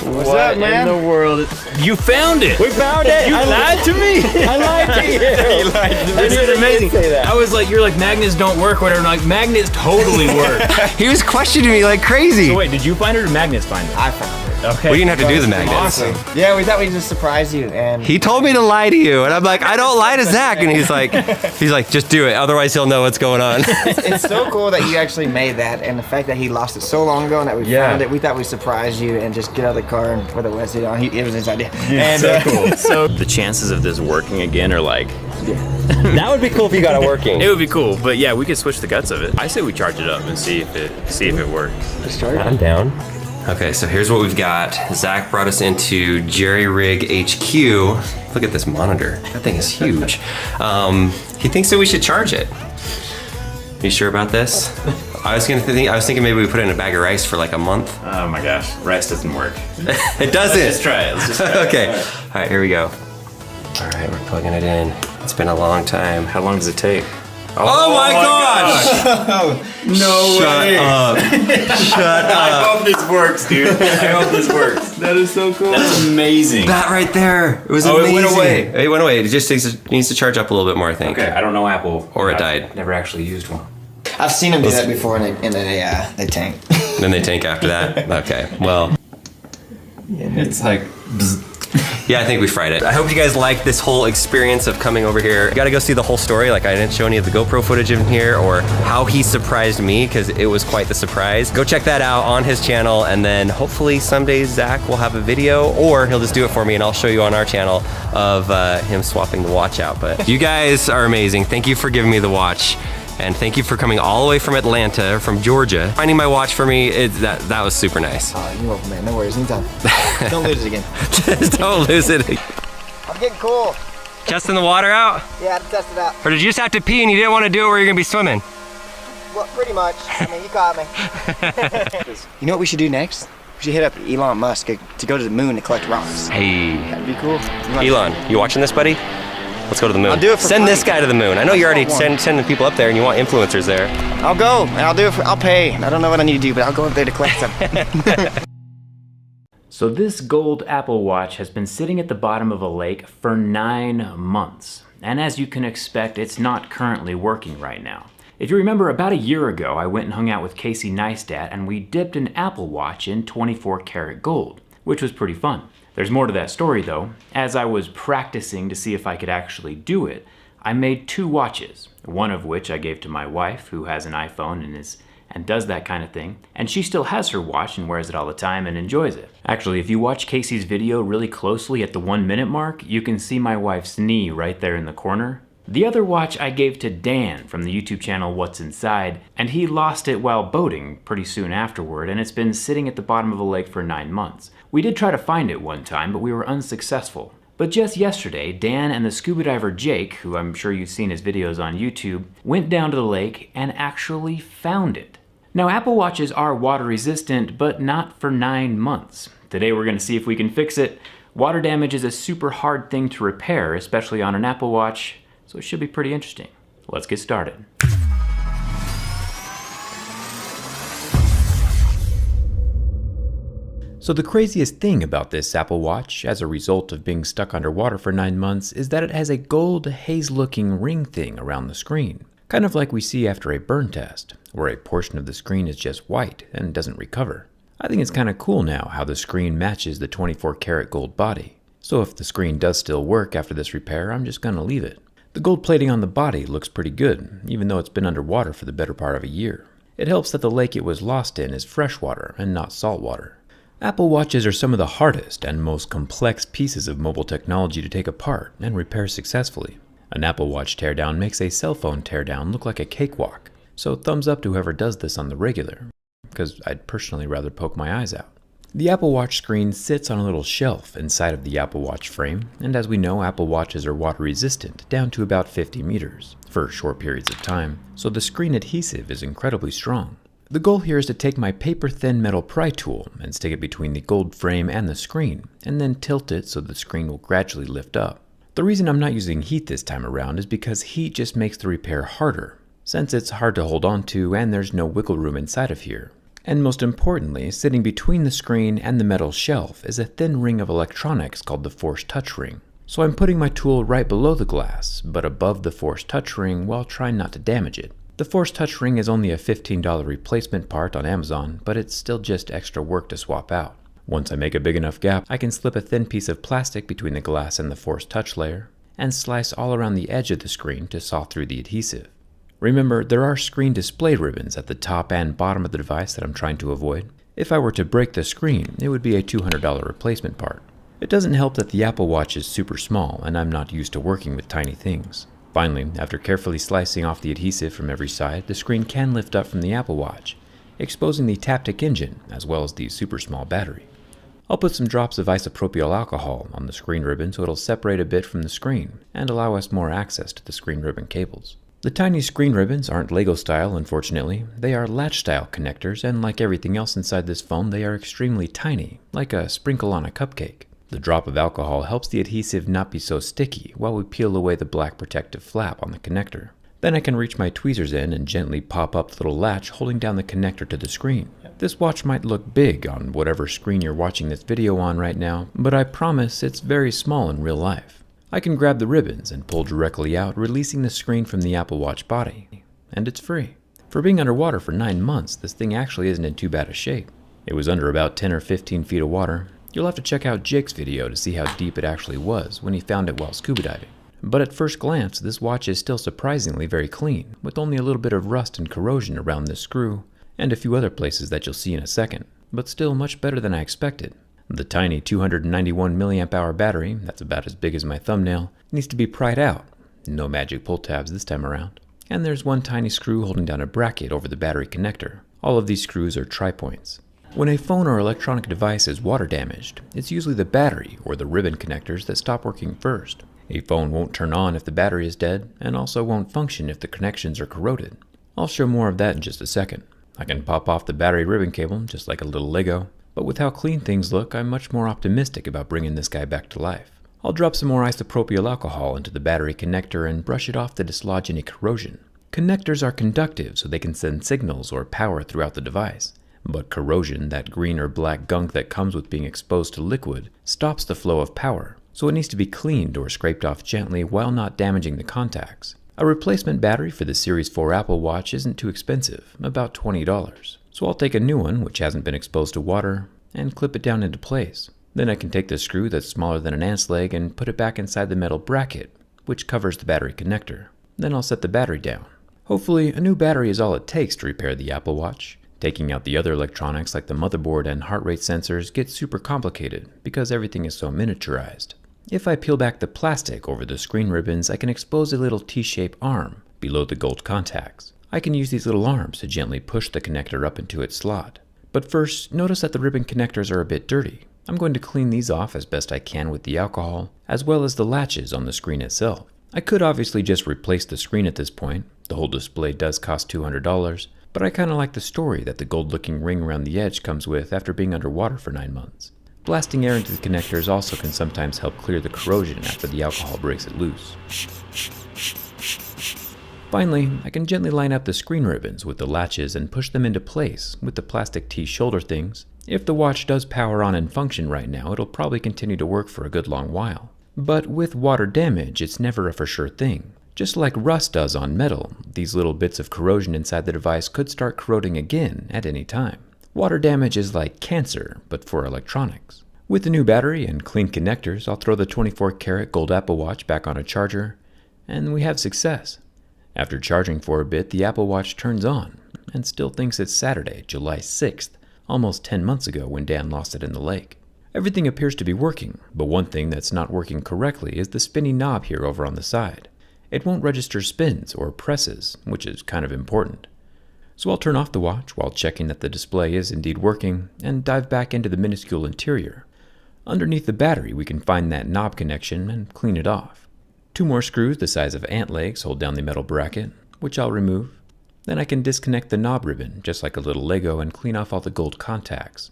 What's up, man? In the world? You found it. We found it. You lied to me. I lied to you. You lied to me. This is amazing. I was like, you're like, magnets don't work, whatever. I'm like, magnets totally work. He was questioning me like crazy. So wait, did you find it or magnets find it? I found it. Okay. We didn't have to do the magnets. Awesome. Yeah, we thought we'd just surprise you, and He told me to lie to you, and I'm like, I don't lie to Zach, and he's like, just do it, otherwise he'll know what's going on. it's so cool that you actually made that, and the fact that he lost it so long ago and that we found it. We thought we'd surprise you and just get out of the car and put the wetsuit on. It was his idea. And so cool. So the chances of this working again are like... That would be cool if you got it working. It would be cool, but yeah, we could switch the guts of it. I say we charge it up and see if it works. Just charge it. I'm down. Okay, so here's what we've got. Zach brought us into Jerry Rig HQ. Look at this monitor. That thing is huge. He thinks that we should charge it. You sure about this? I was thinking maybe we put it in a bag of rice for like a month. Oh my gosh, rice doesn't work. It doesn't. Let's just try it. Let's just try it. Okay. All right, here we go. All right, we're plugging it in. It's been a long time. How long does it take? Oh my gosh! No way! Shut up! I hope this works, dude. I hope this works. That is so cool. That's amazing. That right there. It was amazing. It went away. It went away. It just needs to charge up a little bit more, I think. Okay, I don't know Apple. Or it died. Never actually used one. I've seen them do that before, and they tank. Then they tank after that? Okay, well. It's like... Yeah, I think we fried it. I hope you guys like this whole experience of coming over here. You gotta go see the whole story. Like, I didn't show any of the GoPro footage in here or how he surprised me, because it was quite the surprise. Go check that out on his channel, and then hopefully someday Zach will have a video, or he'll just do it for me and I'll show you on our channel of him swapping the watch out. But you guys are amazing. Thank you for giving me the watch. And thank you for coming all the way from Atlanta, from Georgia. Finding my watch for me, that was super nice. Oh, you're welcome, man. No worries, anytime. Don't lose it again. Just don't lose it. I'm getting cool. Testing the water out? Yeah, I had to test it out. Or did you just have to pee and you didn't want to do it where you're going to be swimming? Well, pretty much. I mean, you caught me. You know what we should do next? We should hit up Elon Musk to go to the moon to collect rocks. Hey. That'd be cool. Elon, you watching this, buddy? Let's go to the moon. I'll do it for Send fun. this guy to the moon. I know you're already sending people up there and you want influencers there. I'll go, and I'll do it. I'll pay. I don't know what I need to do, but I'll go up there to collect some. So this gold Apple Watch has been sitting at the bottom of a lake for 9 months. And as you can expect, it's not currently working right now. If you remember, about a year ago, I went and hung out with Casey Neistat and we dipped an Apple Watch in 24 karat gold, which was pretty fun. There's more to that story though. As I was practicing to see if I could actually do it, I made 2 watches, one of which I gave to my wife, who has an iPhone and does that kind of thing, and she still has her watch and wears it all the time and enjoys it. Actually, if you watch Casey's video really closely at the 1 minute mark, you can see my wife's knee right there in the corner. The other watch I gave to Dan from the YouTube channel What's Inside, and he lost it while boating pretty soon afterward, and it's been sitting at the bottom of a lake for 9 months. We did try to find it one time, but we were unsuccessful. But just yesterday, Dan and the scuba diver Jake, who I'm sure you've seen his videos on YouTube, went down to the lake and actually found it. Now, Apple Watches are water resistant, but not for 9 months. Today we're going to see if we can fix it. Water damage is a super hard thing to repair, especially on an Apple Watch, so it should be pretty interesting. Let's get started. So the craziest thing about this Apple Watch, as a result of being stuck underwater for 9 months, is that it has a gold haze-looking ring thing around the screen. Kind of like we see after a burn test, where a portion of the screen is just white and doesn't recover. I think it's kind of cool now how the screen matches the 24 karat gold body. So if the screen does still work after this repair, I'm just gonna leave it. The gold plating on the body looks pretty good, even though it's been underwater for the better part of a year. It helps that the lake it was lost in is freshwater and not saltwater. Apple Watches are some of the hardest and most complex pieces of mobile technology to take apart and repair successfully. An Apple Watch teardown makes a cell phone teardown look like a cakewalk, so thumbs up to whoever does this on the regular. because I'd personally rather poke my eyes out. The Apple Watch screen sits on a little shelf inside of the Apple Watch frame, and as we know, Apple Watches are water resistant down to about 50 meters for short periods of time, so the screen adhesive is incredibly strong. The goal here is to take my paper-thin metal pry tool and stick it between the gold frame and the screen, and then tilt it so the screen will gradually lift up. The reason I'm not using heat this time around is because heat just makes the repair harder, since it's hard to hold on to and there's no wiggle room inside of here. And most importantly, sitting between the screen and the metal shelf is a thin ring of electronics called the Force Touch Ring. So I'm putting my tool right below the glass, but above the Force Touch Ring while trying not to damage it. The Force Touch Ring is only a $15 replacement part on Amazon, but it's still just extra work to swap out. Once I make a big enough gap, I can slip a thin piece of plastic between the glass and the Force Touch layer, and slice all around the edge of the screen to saw through the adhesive. Remember, there are screen display ribbons at the top and bottom of the device that I'm trying to avoid. If I were to break the screen, it would be a $200 replacement part. It doesn't help that the Apple Watch is super small and I'm not used to working with tiny things. Finally, after carefully slicing off the adhesive from every side, the screen can lift up from the Apple Watch, exposing the Taptic engine as well as the super small battery. I'll put some drops of isopropyl alcohol on the screen ribbon so it'll separate a bit from the screen and allow us more access to the screen ribbon cables. The tiny screen ribbons aren't Lego style, unfortunately. They are latch style connectors, and like everything else inside this phone, they are extremely tiny, like a sprinkle on a cupcake. The drop of alcohol helps the adhesive not be so sticky while we peel away the black protective flap on the connector. Then I can reach my tweezers in and gently pop up the little latch holding down the connector to the screen. This watch might look big on whatever screen you're watching this video on right now, but I promise it's very small in real life. I can grab the ribbons and pull directly out, releasing the screen from the Apple Watch body. And it's free. For being underwater for 9 months, this thing actually isn't in too bad a shape. It was under about 10 or 15 feet of water. You'll have to check out Jake's video to see how deep it actually was when he found it while scuba diving. But at first glance, this watch is still surprisingly very clean, with only a little bit of rust and corrosion around this screw, and a few other places that you'll see in a second, but still much better than I expected. The tiny 291 mAh battery, that's about as big as my thumbnail, needs to be pried out. No magic pull tabs this time around. And there's one tiny screw holding down a bracket over the battery connector. All of these screws are tri-points. When a phone or electronic device is water damaged, it's usually the battery or the ribbon connectors that stop working first. A phone won't turn on if the battery is dead, and also won't function if the connections are corroded. I'll show more of that in just a second. I can pop off the battery ribbon cable just like a little Lego. But with how clean things look, I'm much more optimistic about bringing this guy back to life. I'll drop some more isopropyl alcohol into the battery connector and brush it off to dislodge any corrosion. Connectors are conductive so they can send signals or power throughout the device. But corrosion, that green or black gunk that comes with being exposed to liquid, stops the flow of power, so it needs to be cleaned or scraped off gently while not damaging the contacts. A replacement battery for the Series 4 Apple Watch isn't too expensive, about $20. So I'll take a new one, which hasn't been exposed to water, and clip it down into place. Then I can take the screw that's smaller than an ant's leg and put it back inside the metal bracket, which covers the battery connector. Then I'll set the battery down. Hopefully, a new battery is all it takes to repair the Apple Watch. Taking out the other electronics like the motherboard and heart rate sensors gets super complicated because everything is so miniaturized. If I peel back the plastic over the screen ribbons, I can expose a little T-shaped arm below the gold contacts. I can use these little arms to gently push the connector up into its slot. But first, notice that the ribbon connectors are a bit dirty. I'm going to clean these off as best I can with the alcohol, as well as the latches on the screen itself. I could obviously just replace the screen at this point. The whole display does cost $200, but I kind of like the story that the gold-looking ring around the edge comes with after being underwater for 9 months. Blasting air into the connectors also can sometimes help clear the corrosion after the alcohol breaks it loose. Finally, I can gently line up the screen ribbons with the latches and push them into place with the plastic T-shoulder things. If the watch does power on and function right now, it'll probably continue to work for a good long while. But with water damage, it's never a for sure thing. Just like rust does on metal, these little bits of corrosion inside the device could start corroding again at any time. Water damage is like cancer, but for electronics. With the new battery and clean connectors, I'll throw the 24-karat gold Apple Watch back on a charger, and we have success. After charging for a bit, the Apple Watch turns on, and still thinks it's Saturday, July 6th, almost 10 months ago when Dan lost it in the lake. Everything appears to be working, but one thing that's not working correctly is the spinny knob here over on the side. It won't register spins or presses, which is kind of important. So I'll turn off the watch while checking that the display is indeed working and dive back into the minuscule interior. Underneath the battery, we can find that knob connection and clean it off. 2 more screws the size of ant legs hold down the metal bracket, which I'll remove. Then I can disconnect the knob ribbon, just like a little Lego, and clean off all the gold contacts,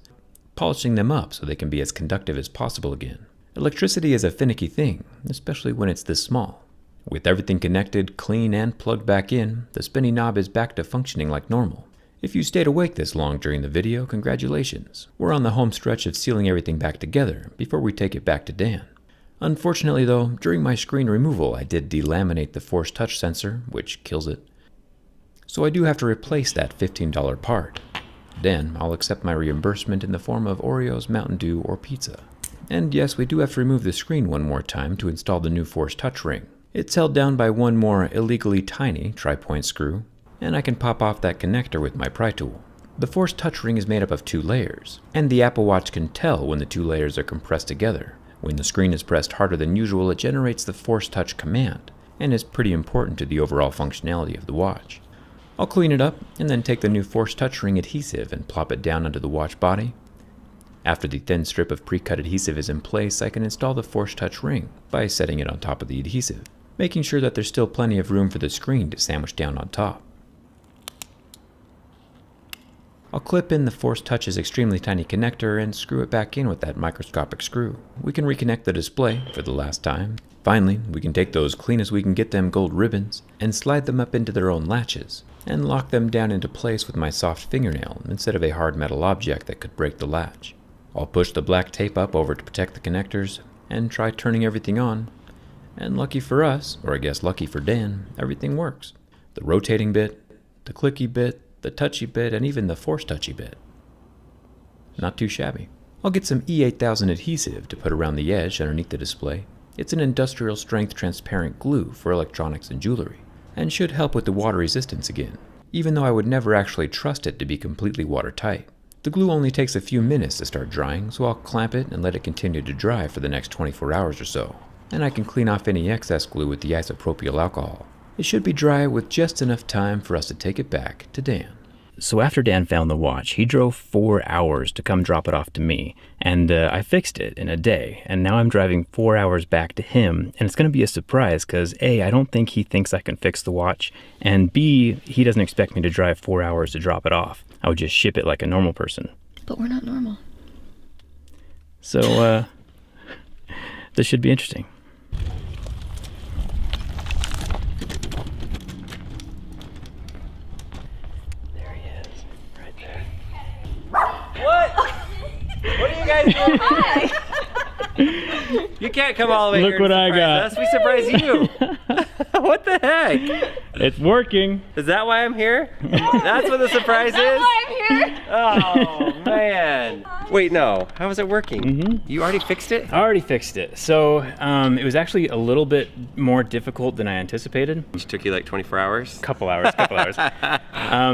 polishing them up so they can be as conductive as possible again. Electricity is a finicky thing, especially when it's this small. With everything connected, clean, and plugged back in, the spinny knob is back to functioning like normal. If you stayed awake this long during the video, congratulations. We're on the home stretch of sealing everything back together before we take it back to Dan. Unfortunately though, during my screen removal I did delaminate the Force Touch sensor, which kills it. So I do have to replace that $15 part. Then I'll accept my reimbursement in the form of Oreos, Mountain Dew, or pizza. And yes, we do have to remove the screen one more time to install the new Force Touch ring. It's held down by one more illegally tiny tri-point screw, and I can pop off that connector with my pry tool. The Force Touch ring is made up of 2 layers, and the Apple Watch can tell when the 2 layers are compressed together. When the screen is pressed harder than usual, it generates the Force Touch command, and is pretty important to the overall functionality of the watch. I'll clean it up, and then take the new Force Touch ring adhesive and plop it down onto the watch body. After the thin strip of pre-cut adhesive is in place, I can install the Force Touch ring by setting it on top of the adhesive, making sure that there's still plenty of room for the screen to sandwich down on top. I'll clip in the Force Touch's extremely tiny connector and screw it back in with that microscopic screw. We can reconnect the display for the last time. Finally, we can take those clean as we can get them gold ribbons and slide them up into their own latches and lock them down into place with my soft fingernail instead of a hard metal object that could break the latch. I'll push the black tape up over to protect the connectors and try turning everything on. And lucky for us, or I guess lucky for Dan, everything works. The rotating bit, the clicky bit, the touchy bit, and even the Force Touchy bit. Not too shabby. I'll get some E8000 adhesive to put around the edge underneath the display. It's an industrial strength transparent glue for electronics and jewelry, and should help with the water resistance again, even though I would never actually trust it to be completely watertight. The glue only takes a few minutes to start drying, so I'll clamp it and let it continue to dry for the next 24 hours or so. And I can clean off any excess glue with the isopropyl alcohol. It should be dry with just enough time for us to take it back to Dan. So after Dan found the watch, he drove 4 hours to come drop it off to me, and I fixed it in a day, and now I'm driving 4 hours back to him, and it's going to be a surprise because A, I don't think he thinks I can fix the watch, and B, he doesn't expect me to drive 4 hours to drop it off. I would just ship it like a normal person. But we're not normal. So, this should be interesting. What? What are you guys doing? Hi. You can't come all the way Look here what to I surprise got. us. We surprise you. What the heck? It's working. Is that why I'm here? That's what the surprise is? why I'm here. Oh, man. Wait, no. How is it working? You already fixed it? I already fixed it. So it was actually a little bit more difficult than I anticipated. It took you like 24 hours? Couple hours.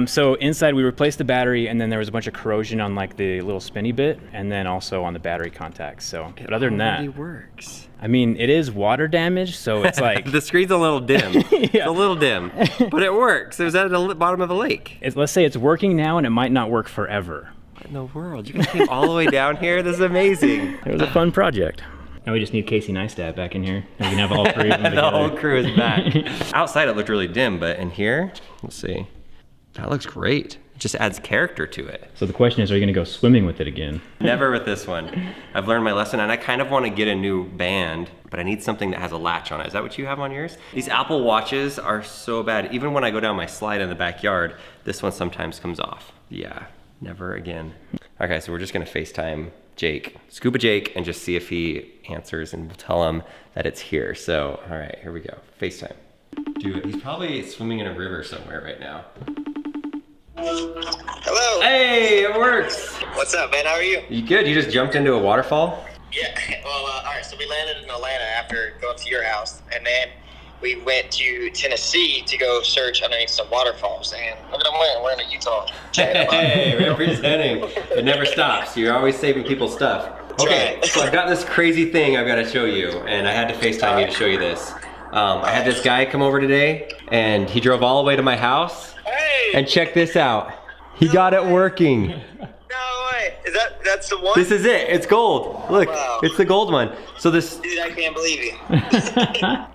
So inside we replaced the battery, and then there was a bunch of corrosion on like the little spinny bit, and then also on the battery contacts. So, but other than that, It works. I mean, it is water damage, so it's like The screen's a little dim. It's a little dim, but it works. It was at the bottom of a lake. let's say it's working now, and it might not work forever. What in the world? You guys came all the way down here? This is amazing. It was a fun project. Now we just need Casey Neistat back in here. We can have all three of them The together. whole crew is back. Outside it looked really dim, but in here, let's see. That looks great. It just adds character to it. So the question is, are you going to go swimming with it again? Never with this one. I've learned my lesson, and I kind of want to get a new band, but I need something that has a latch on it. Is that what you have on yours? These Apple Watches are so bad. Even when I go down my slide in the backyard, this one sometimes comes off. Yeah, never again. Okay, so we're just gonna FaceTime Jake, Scuba Jake, and just see if he answers, and we'll tell him that it's here. So, all right, here we go. FaceTime. Dude, he's probably swimming in a river somewhere right now. Hello. Hey, it works. What's up, man? How are you? You good? You just jumped into a waterfall? Yeah. Well, all right. So we landed in Atlanta after going to your house, and then we went to Tennessee to go search underneath some waterfalls. And look what I'm wearing. I'm wearing a Utah. Hey, representing. It never stops. You're always saving people's stuff. Okay, so I've got this crazy thing I've got to show you, and I had to FaceTime you to show you this. I had this guy come over today, and he drove all the way to my house. Hey. And check this out. He got it working. No way. That's the one? This is it. It's gold. Look, Wow. it's the gold one. So this, Dude, I can't believe you.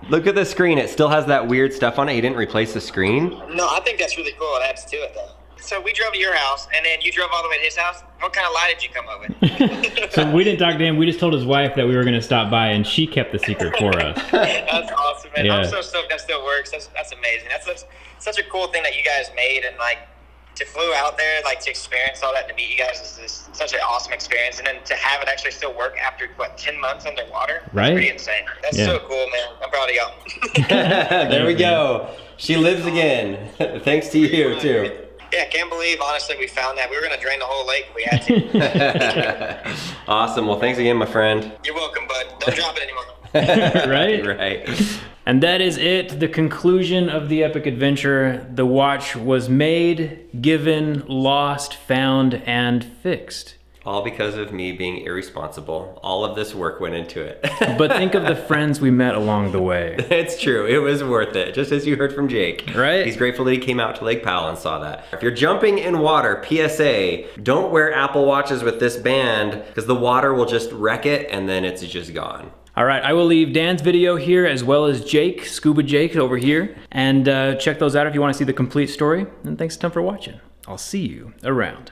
look at the screen. It still has that weird stuff on it. He didn't replace the screen. No, I think that's really cool. It adds to it, though. So we drove to your house, and then you drove all the way to his house. What kind of lie did you come up with? So we didn't talk to him. We just told his wife that we were going to stop by, and she kept the secret for us. That's awesome, man. Yeah. I'm so stoked that still works. That's amazing. That's such a cool thing that you guys made, and like to flew out there, like to experience all that, to meet you guys is just such an awesome experience. And then to have it actually still work after what 10 months underwater, Right? That's pretty insane. That's so cool, man. I'm proud of y'all. There we go. She lives again. Thanks to you too. Yeah, can't believe honestly we found that. We were gonna drain the whole lake if we had to. Awesome. Well, thanks again, my friend. You're welcome, bud. Don't drop it anymore. Right? Right. And that is it, the conclusion of the epic adventure. The watch was made, given, lost, found, and fixed. All because of me being irresponsible. All of this work went into it. But think of the friends we met along the way. It's true. It was worth it. Just as you heard from Jake. Right? He's grateful that he came out to Lake Powell and saw that. If you're jumping in water, PSA, don't wear Apple Watches with this band because the water will just wreck it and then it's just gone. All right, I will leave Dan's video here as well as Jake, Scuba Jake over here. And check those out if you want to see the complete story. And thanks a ton for watching. I'll see you around.